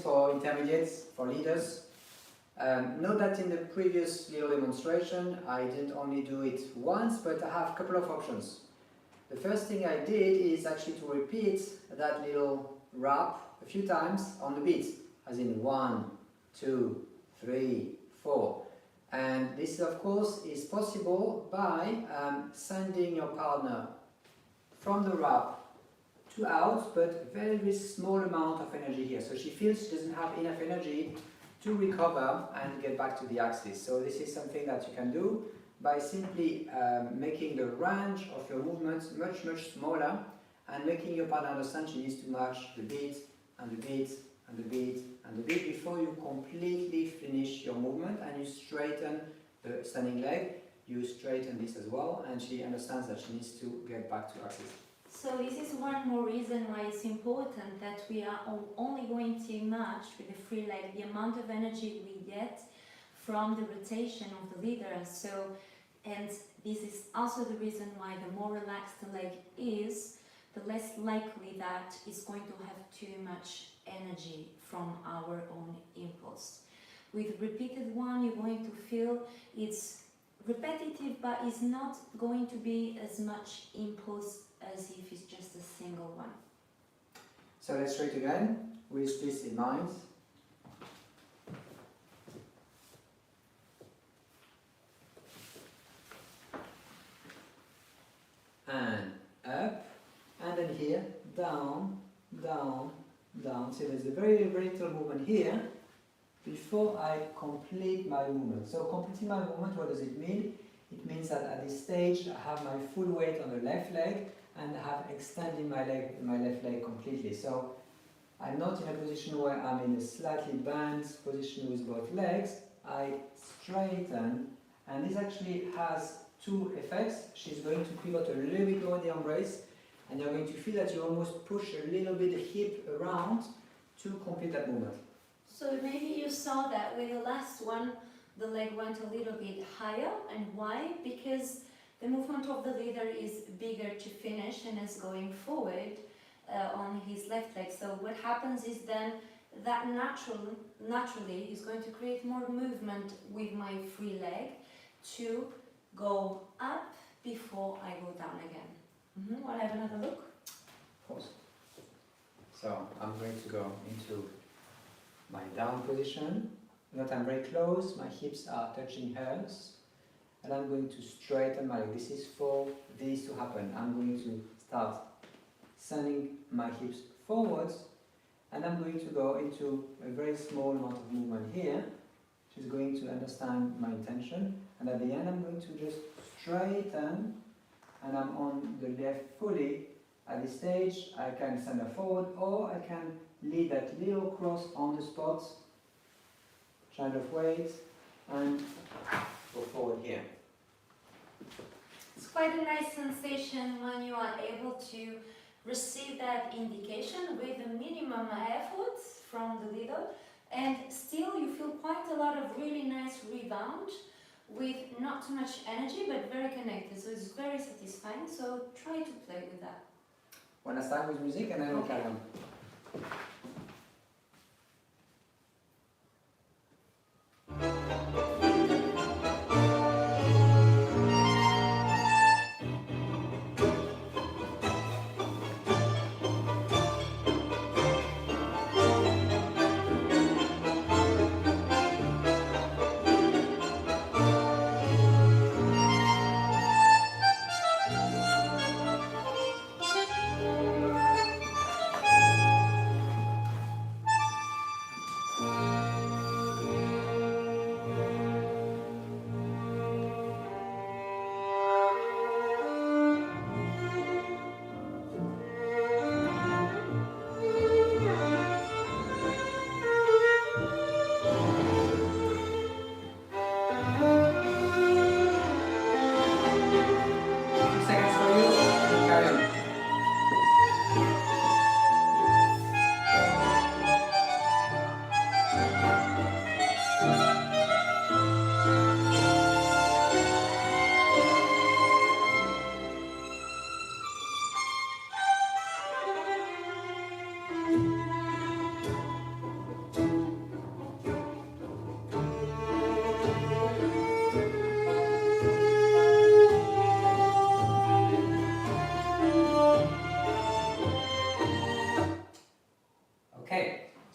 for intermediates, for leaders. Note that in the previous little demonstration, I didn't only do it once, but I have a couple of options. The first thing I did is actually to repeat that little rap a few times on the beat, as in 1, 2, 3, 4. And this, of course, is possible by sending your partner from the rap to out, but very, very small amount of energy here. So she feels she doesn't have enough energy to recover and get back to the axis. So this is something that you can do by simply making the range of your movements much, much smaller and making your partner understand she needs to match the beat and the beat and the beat and the beat before you completely finish your movement and you straighten the standing leg. You straighten this as well, and she understands that she needs to get back to axis.
So this is one more reason why it's important that we are only going to match with the free leg the amount of energy we get from the rotation of the leader. So, and this is also the reason why the more relaxed the leg is, the less likely that it's going to have too much energy from our own impulse. With repeated one, you're going to feel it's repetitive, but it's not going to be as much impulse as if it's just a single one.
So let's try it again with this in mind. And up, and then here, down, down, down. So there's a very, very little movement here before I complete my movement. So completing my movement, what does it mean? It means that at this stage I have my full weight on the left leg and I have extended my left leg completely. So I'm not in a position where I'm in a slightly bent position with both legs. I straighten, and this actually has two effects. She's going to pivot a little bit over the embrace, and you're going to feel that you almost push a little bit the hip around to complete that movement.
So maybe you saw that with the last one, the leg went a little bit higher. And why? Because the movement of the leader is bigger to finish and is going forward on his left leg. So what happens is then that naturally is going to create more movement with my free leg to go up before I go down again. Want to have another look?
Of course. So I'm going to go into my down position. Note I'm very close, my hips are touching hers, and I'm going to straighten my leg. This is for this to happen. I'm going to start sending my hips forwards, and I'm going to go into a very small amount of movement here. She's going to understand my intention, and at the end I'm going to just straighten, and I'm on the left fully. At this stage I can send her forward, or I can lead that little cross on the spot, kind of weight, and go forward here.
It's quite a nice sensation when you are able to receive that indication with a minimum effort from the leader, and still you feel quite a lot of really nice rebound with not too much energy but very connected, so it's very satisfying. So try to play with that.
When I start with music, and then we'll carry on.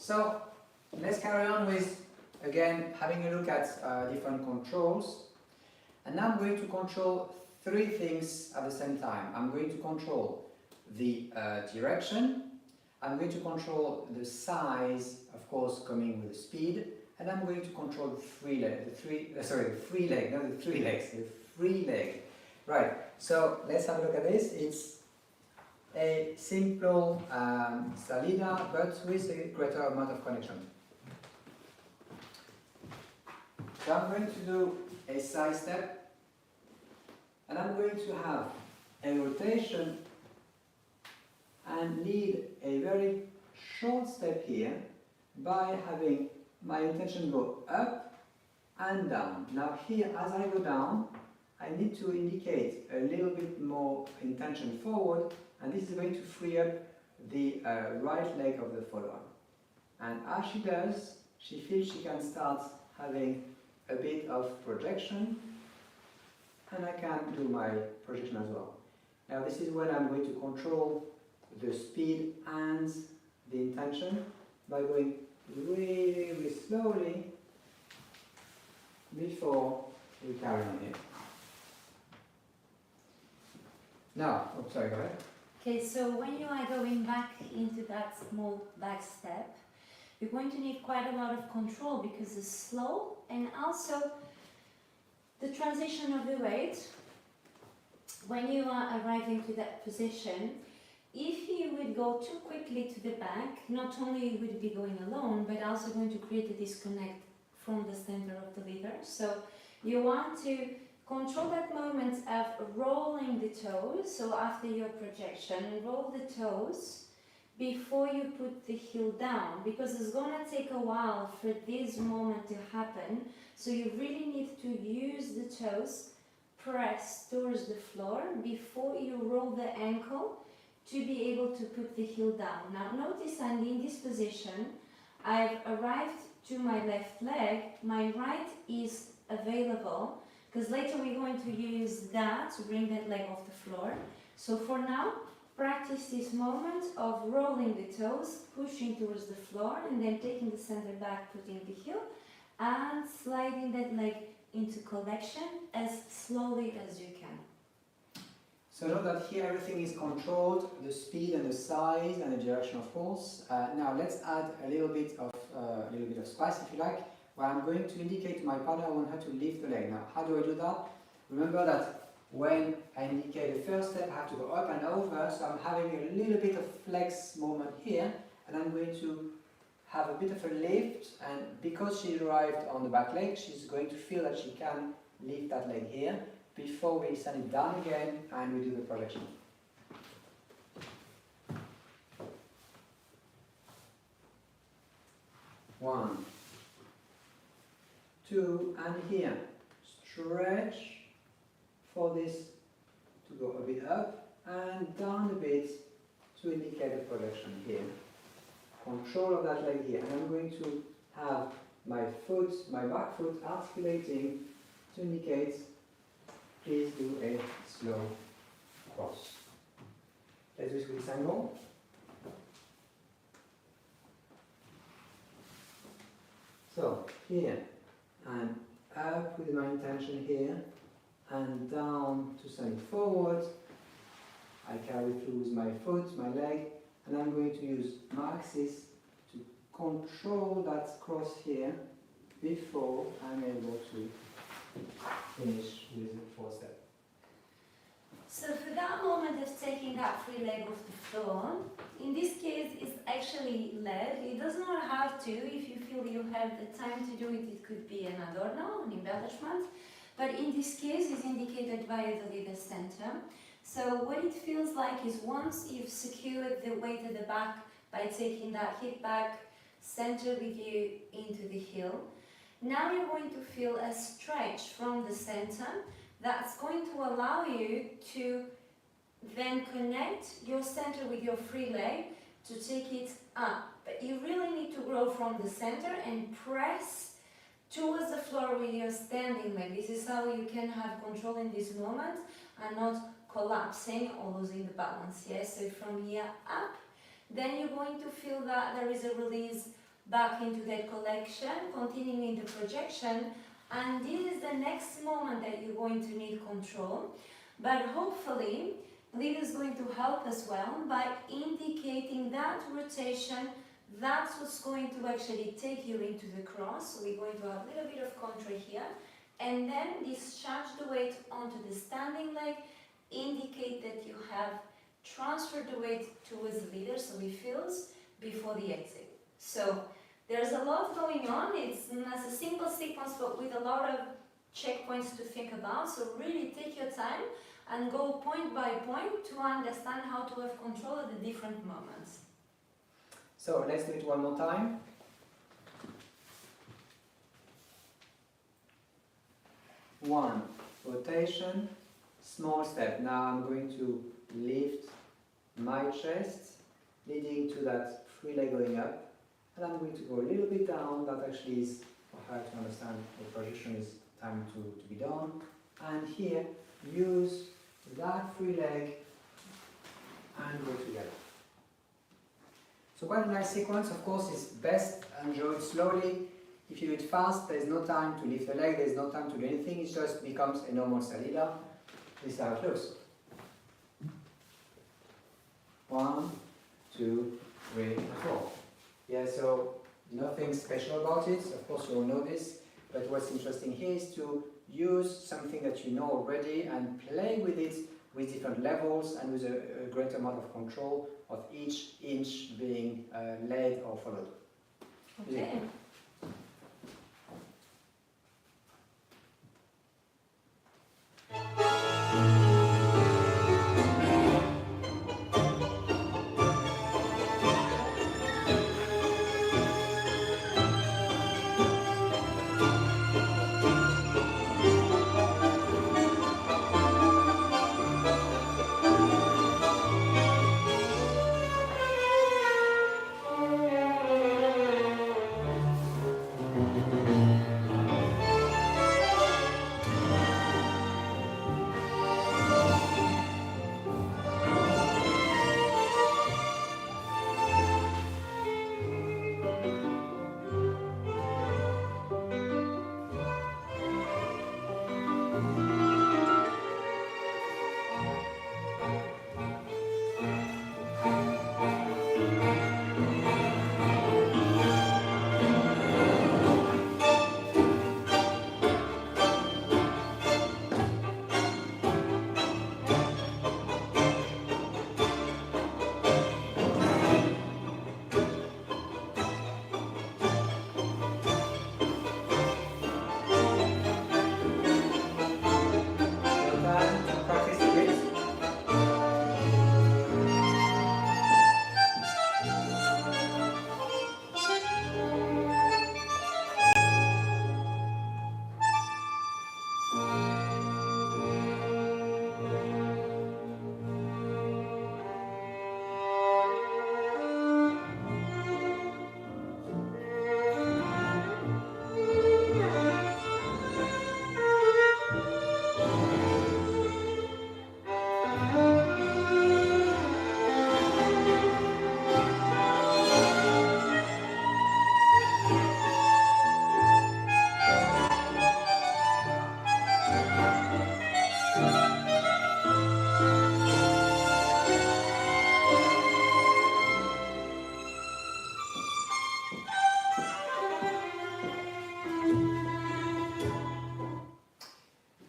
So let's carry on with, again, having a look at different controls. And now I'm going to control three things at the same time. I'm going to control the direction, I'm going to control the size, of course, coming with the speed, and I'm going to control the free leg, the free leg. Right, so let's have a look at this. It's a simple salida, but with a greater amount of connection. So I'm going to do a side step, and I'm going to have a rotation and lead a very short step here by having my intention go up and down. Now here, as I go down, I need to indicate a little bit more intention forward, and this is going to free up the right leg of the follower. And as she does, she feels she can start having a bit of projection, and I can do my projection as well. Now this is when I'm going to control the speed and the intention by going really, really slowly before we carry on here. Now, oh, sorry, go ahead.
Okay, so when you are going back into that small back step, you're going to need quite a lot of control because it's slow, and also the transition of the weight when you are arriving to that position. If you would go too quickly to the back, not only would you be going alone, but also going to create a disconnect from the center of the lever. So you want to control that moment of rolling the toes. So after your projection, roll the toes before you put the heel down, because it's going to take a while for this moment to happen. So you really need to use the toes, press towards the floor before you roll the ankle, to be able to put the heel down. Now notice I'm in this position, I've arrived to my left leg, my right is available, because later we're going to use that to bring that leg off the floor. So for now, practice this moment of rolling the toes, pushing towards the floor, and then taking the center back, putting the heel, and sliding that leg into collection as slowly as you can.
So note that here everything is controlled, the speed and the size and the direction, of course. Now let's add a little bit of spice, if you like, where I'm going to indicate to my partner I want her to lift the leg. Now, how do I do that? Remember that when I indicate the first step, I have to go up and over, so I'm having a little bit of flex moment here, and I'm going to have a bit of a lift, and because she arrived on the back leg, she's going to feel that she can lift that leg here, before we send it down again and we do the projection. One, two, and here. Stretch for this to go a bit up and down a bit to indicate the projection here. Control of that leg here. And I'm going to have my foot, my back foot articulating to indicate. Please do a slow cross. Let's do this with Tango. So here and up with my intention here, and down to send it forward. I carry through with my foot, my leg, and I'm going to use my axis to control that cross here before I'm able to finish with the fourth step.
So for that moment of taking that free leg off the floor, in this case it's actually led. It does not have to. If you feel you have the time to do it, it could be an adorno, an embellishment. But in this case it's indicated via the leader center. So what it feels like is once you've secured the weight at the back by taking that hip back, center with you into the heel, now you're going to feel a stretch from the center that's going to allow you to then connect your center with your free leg to take it up. But you really need to grow from the center and press towards the floor with your standing leg. This is how you can have control in this moment and not collapsing or losing the balance. Yes, so from here up, then you're going to feel that there is a release back into that collection, continuing the projection, and this is the next moment that you're going to need control. But hopefully, Lily is going to help as well by indicating that rotation. That's what's going to actually take you into the cross. So we're going to have a little bit of control here, and then discharge the weight onto the standing leg, indicate that you have transferred the weight towards the leader, so it feels before the exit. So there's a lot going on. It's a simple sequence, but with a lot of checkpoints to think about. So really take your time and go point by point to understand how to have control at the different moments.
So let's do it one more time. One, rotation, small step. Now I'm going to lift my chest, leading to that free leg going up. And I'm going to go a little bit down. That actually is for her to understand the projection is time to be done. And here, use that free leg and go together. So quite a nice sequence. Of course, it's best enjoyed slowly. If you do it fast, there's no time to lift the leg, there's no time to do anything. It just becomes a normal salida. This is how it looks. 1, 2, 3, 4. Yeah, so nothing special about it. Of course, you all know this. But what's interesting here is to use something that you know already and play with it with different levels and with a great amount of control of each inch being led or followed.
Okay.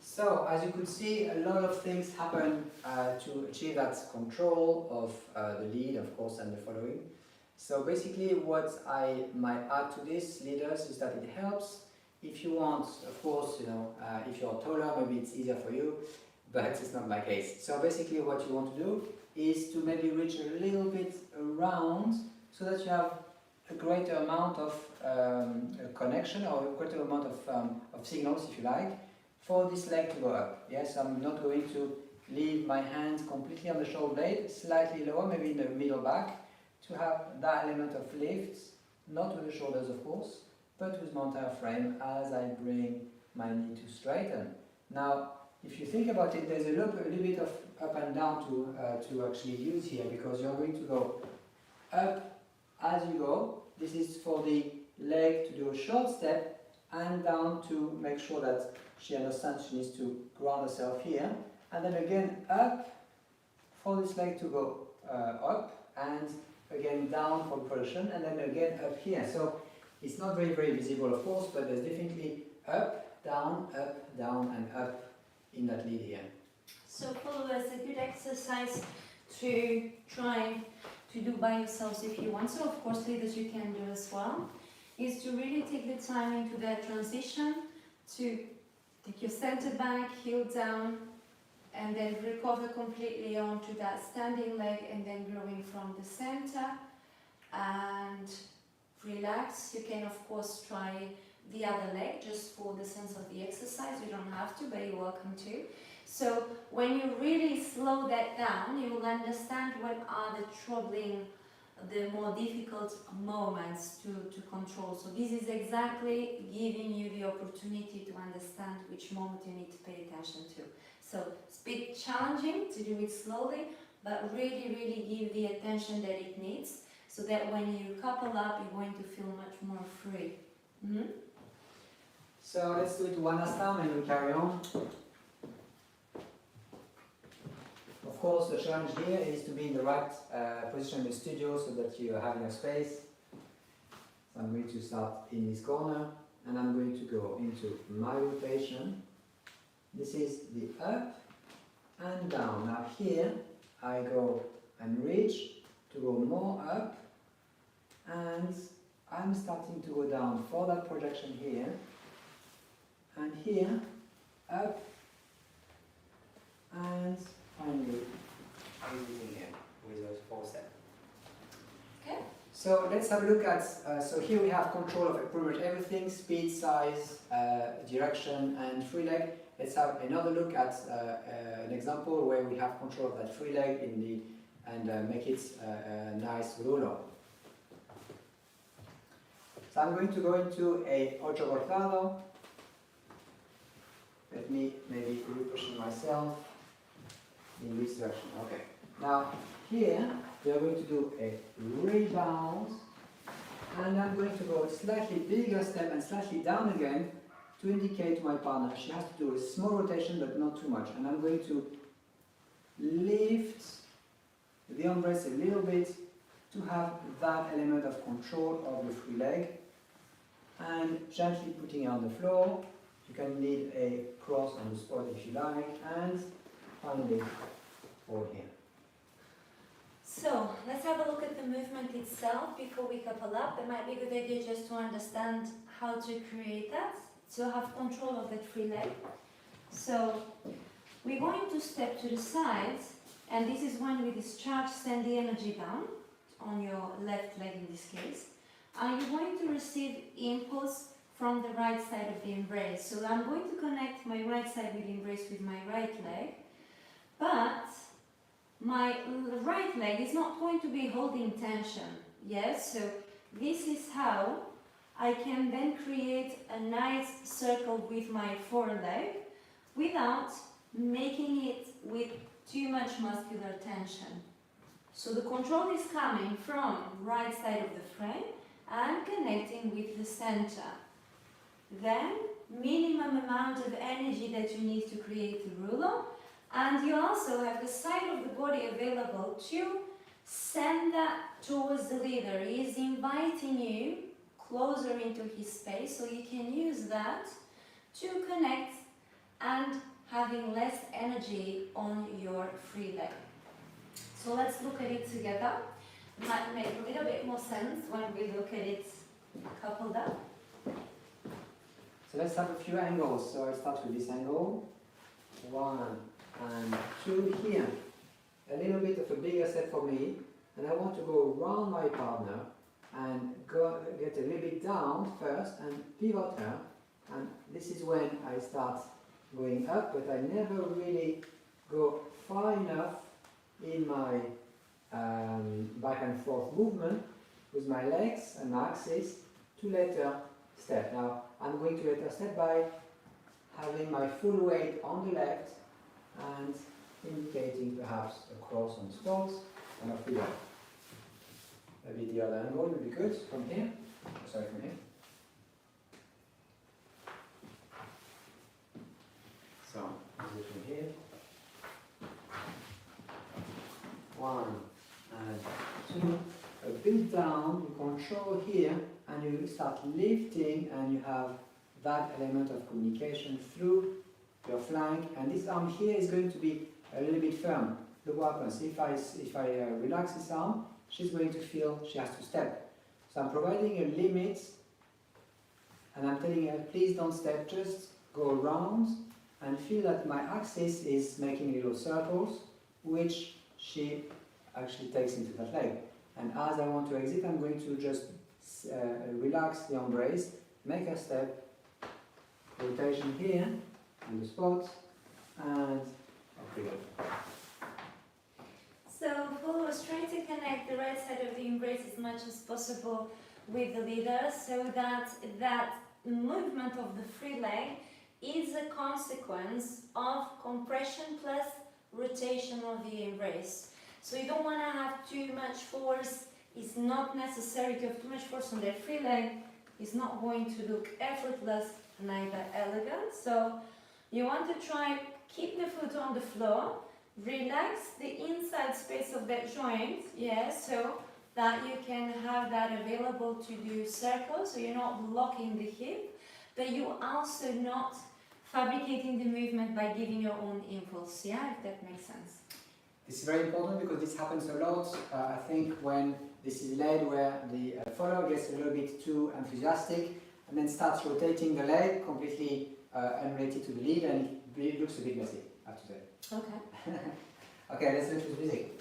So, as you could see, a lot of things happen to achieve that control of the lead, of course, and the following. So basically what I might add to this, leaders, is that it helps if you want, of course, if you're taller, maybe it's easier for you, but it's not my case. So basically what you want to do is to maybe reach a little bit around so that you have a greater amount of connection or a greater amount of signals, if you like, for this leg to go up. Yes, I'm not going to leave my hand completely on the shoulder blade, slightly lower, maybe in the middle back, to have that element of lift, not with the shoulders of course, but with my entire frame as I bring my knee to straighten. Now, if you think about it, there's a little bit of up and down to actually use here, because you're going to go up as you go, this is for the leg to do a short step and down to make sure that she understands she needs to ground herself here. And then again up for this leg to go up, and again down for production, and then again up here. So it's not very visible, of course, but there's definitely up, down, and up in that lead here.
So followers, a good exercise to try to do by yourselves if you want. So of course, leaders, you can do as well. Is to really take the time into that transition to take your center back, heel down, and then recover completely onto that standing leg, and then growing from the center and relax. You can of course try the other leg just for the sense of the exercise. You don't have to, but you're welcome to. So when you really slow that down, you will understand what are the troubling, the more difficult moments to control. So this is exactly giving you the opportunity to understand which moment you need to pay attention to. So it's a bit challenging to do it slowly, but really give the attention that it needs, so that when you couple up, you're going to feel much more free. Mm-hmm.
So let's do it one last time and we'll carry on. Of course, the challenge here is to be in the right position in the studio so that you have enough space. So I'm going to start in this corner and I'm going to go into my rotation. This is the up and down. Now here I go and reach to go more up, and I'm starting to go down for that projection here, and here up, and finally releasing here with those 4 steps.
Okay.
So let's have a look at, so here we have control of pretty much everything: speed, size, direction, and free leg. Let's have another look at an example where we have control of that free leg in the, and make it a nice BRUNO. So I'm going to go into a ocho cortado. Let me maybe reposition myself in this direction. Okay. Now here we are going to do a rebound, and I'm going to go a slightly bigger step and slightly down again to indicate to my partner she has to do a small rotation but not too much. And I'm going to lift the armrest a little bit to have that element of control of the free leg, and gently putting it on the floor. You can lead a cross on the spot if you like, and finally hold here.
So let's have a look at the movement itself before we couple up. It might be a good idea just to understand how to create that, to have control of that free leg. So we're going to step to the side, and this is when we discharge, send the energy down on your left leg in this case. And you're going to receive impulse from the right side of the embrace. So I'm going to connect my right side with the embrace with my right leg, but my right leg is not going to be holding tension. Yes, so this is how I can then create a nice circle with my foreleg without making it with too much muscular tension. So the control is coming from right side of the frame and connecting with the center. Then minimum amount of energy that you need to create the ruler, and you also have the side of the body available to send that towards the leader. He is inviting you closer into his space, so you can use that to connect and having less energy on your free leg. So let's look at it together. It might make a little bit more sense when we look at it coupled up.
So let's have a few angles. So I start with this angle. 1 and 2 here. A little bit of a bigger step for me, and I want to go around my partner and get a little bit down first and pivot her, and this is when I start going up, but I never really go far enough in my back and forth movement with my legs and my axis to let her step. Now I'm going to let her step by having my full weight on the left and indicating perhaps a cross on the spot and a free leg. maybe the other angle would be good, from here, sorry, from here. So, is it from here? 1 and 2, a bit down, you control here, and you start lifting, and you have that element of communication through your flank, and this arm here is going to be a little bit firm. Look what happens. If I relax this arm, she's going to feel she has to step. So I'm providing a limit, and I'm telling her, please don't step, just go around and feel that my axis is making little circles, which she actually takes into that leg. And as I want to exit, I'm going to just relax the embrace, make a step, rotation here, on the spot, and off we go.
So Paula was trying to connect the right side of the embrace as much as possible with the leader, so that that movement of the free leg is a consequence of compression plus rotation of the embrace. So you don't want to have too much force. It's not necessary to have too much force on their free leg. It's not going to look effortless, neither elegant. So you want to try keep the foot on the floor, relax the inside space of that joint, so that you can have that available to do circles, so you're not blocking the hip, but you're also not fabricating the movement by giving your own impulse, if that makes sense.
This is very important because this happens a lot, I think, when this is led where the follower gets a little bit too enthusiastic and then starts rotating the leg completely unrelated to the lead, and it looks a bit messy, I have to say.
Okay.
Okay, let's listen to music.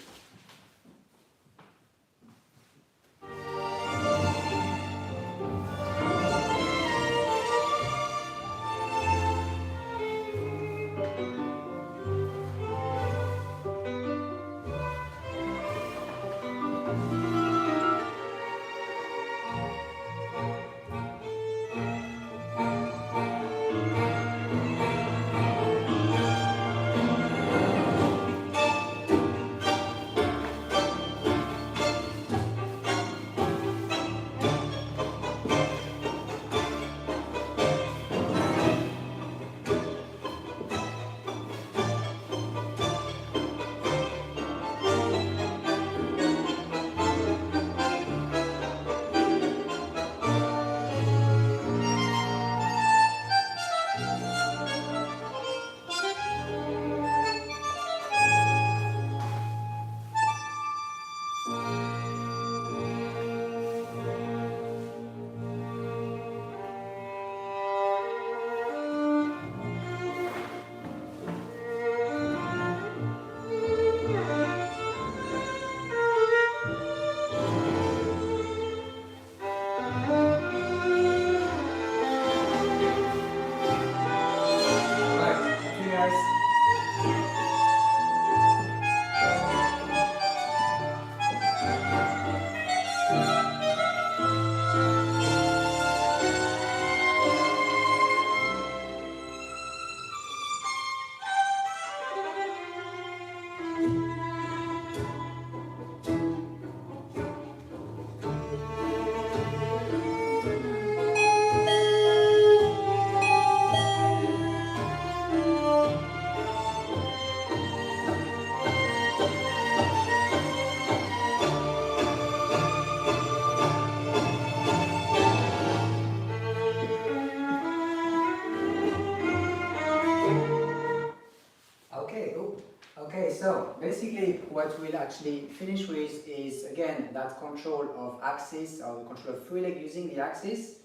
So basically what we'll actually finish with is again that control of axis or the control of free leg using the axis.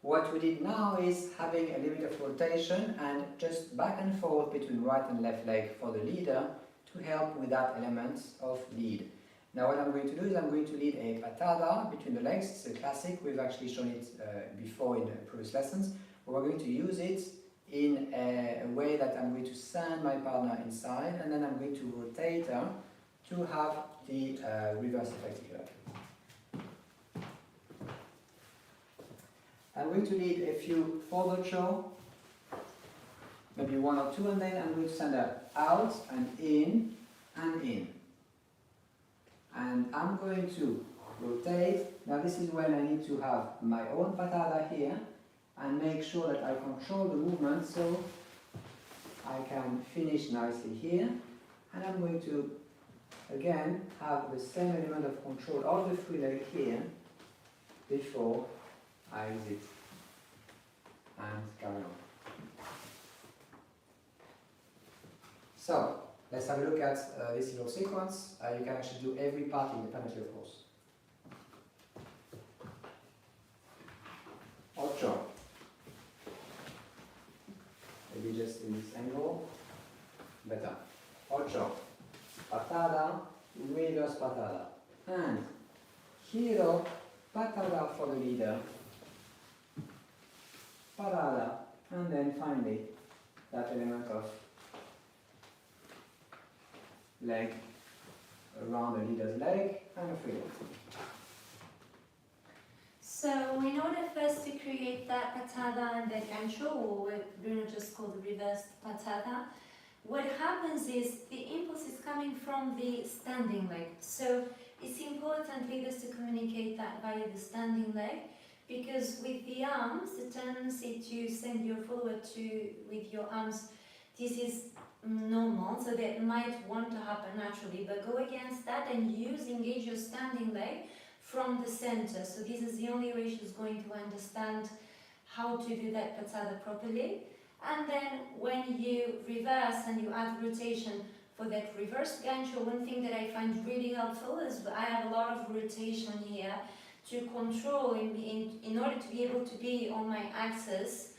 What we did now is having a little bit of rotation and just back and forth between right and left leg for the leader to help with that element of lead. Now what I'm going to do is I'm going to lead a patada between the legs. It's a classic, we've actually shown it before in the previous lessons. But we're going to use it in a way that I'm going to send my partner inside and then I'm going to rotate her to have the reverse effect here. I'm going to lead a few forward show, maybe one or two, and then I'm going to send her out and in and in. And I'm going to rotate. Now this is when I need to have my own patada here and make sure that I control the movement so I can finish nicely here. And I'm going to again have the same element of control of the free leg here before I exit and carry on. So let's have a look at this little sequence. You can actually do every part independently, of course. 8. Maybe just in this angle. Better. 8. Patada, reverse patada. And giro, patada for the leader. Parada. And then finally, that element of leg around the leader's leg and a free leg.
So in order first to create that patada and the gancho, or what Bruno just called the reverse patada, what happens is the impulse is coming from the standing leg. So it's important, leaders, to communicate that via the standing leg, because with the arms, the tendency to send your follower with your arms, this is normal, so that might want to happen naturally, but go against that and engage your standing leg from the center. So this is the only way she's going to understand how to do that patada properly. And then when you reverse and you add rotation for that reverse gancho, one thing that I find really helpful is I have a lot of rotation here to control in order to be able to be on my axis.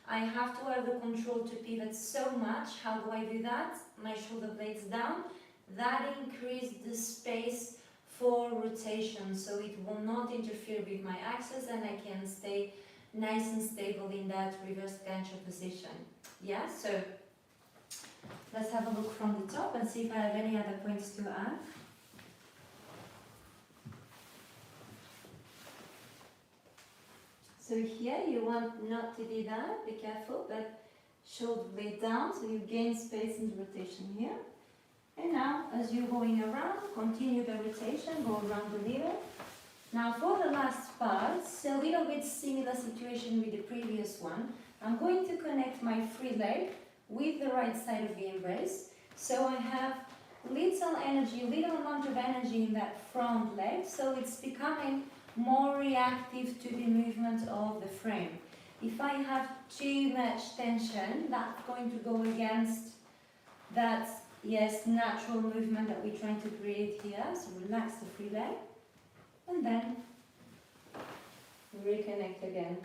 I have to have the control to pivot so much. How do I do that? My shoulder blades down. That increases the space for rotation, so it will not interfere with my axis and I can stay nice and stable in that reverse gancho position. Yeah, so let's have a look from the top and see if I have any other points to add. So here you want not to do that, be careful, but shoulder blade down, so you gain space in the rotation here. And now, as you're going around, continue the rotation, go around the leader. Now for the last part, a little bit similar situation with the previous one. I'm going to connect my free leg with the right side of the embrace. So I have little amount of energy in that front leg, so it's becoming more reactive to the movement of the frame. If I have too much tension, that's going to go against that, yes, natural movement that we're trying to create here. So relax the free leg and then reconnect again.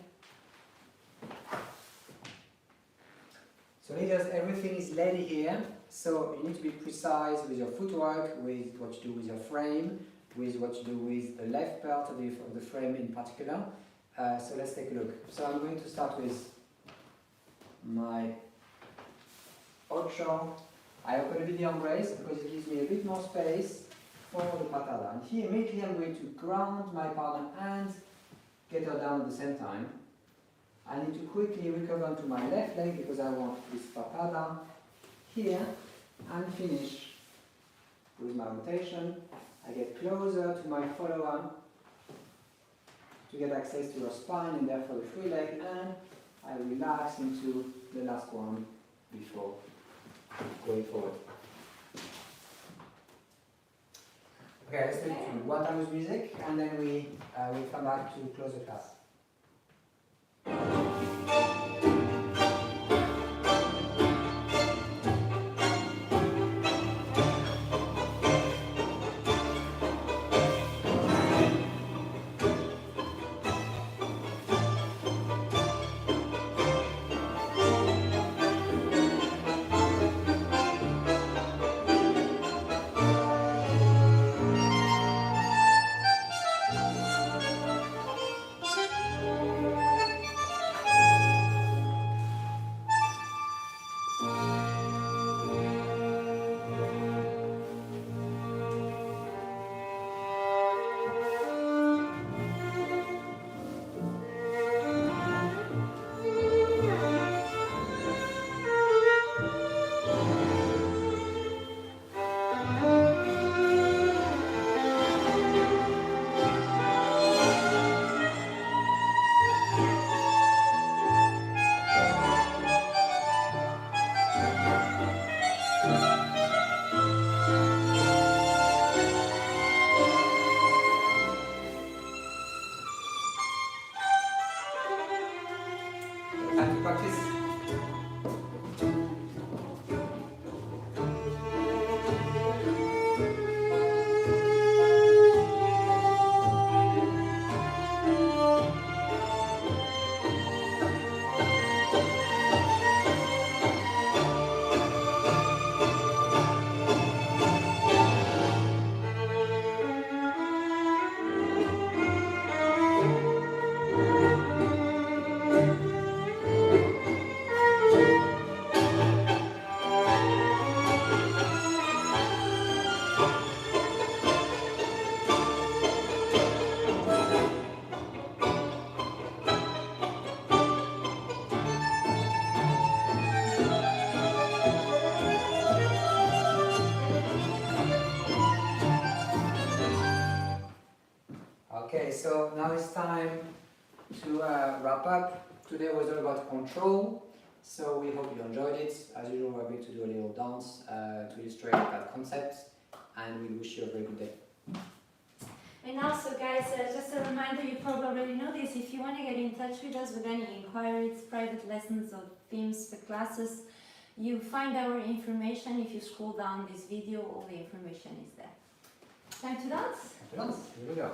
So leaders, everything is lady here, so you need to be precise with your footwork, with what you do with your frame, with what you do with the left part of the frame in particular. So let's take a look. So I'm going to start with my 8. I open a bit the embrace because it gives me a bit more space for the patada. And here immediately I'm going to ground my partner and get her down at the same time. I need to quickly recover to my left leg because I want this patada here and finish with my rotation. I get closer to my follower to get access to her spine and therefore the free leg, and I relax into the last one before going forward. Okay, let's take one time with music and then we will come back to close the class. Okay, so now it's time to wrap up. Today was all about control, so we hope you enjoyed it. As usual, we're going to do a little dance to illustrate that concept, and we wish you a very good day.
And also, guys, just a reminder, you probably already know this, if you want to get in touch with us with any inquiries, private lessons, or themes for classes, you find our information. If you scroll down this video, all the information is there. Time to dance?
Time to dance. Here we go.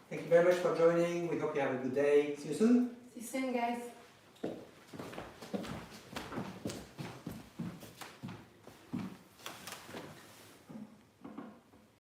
Thank you very much for joining. We hope you have a good day. See you soon.
See you soon, guys.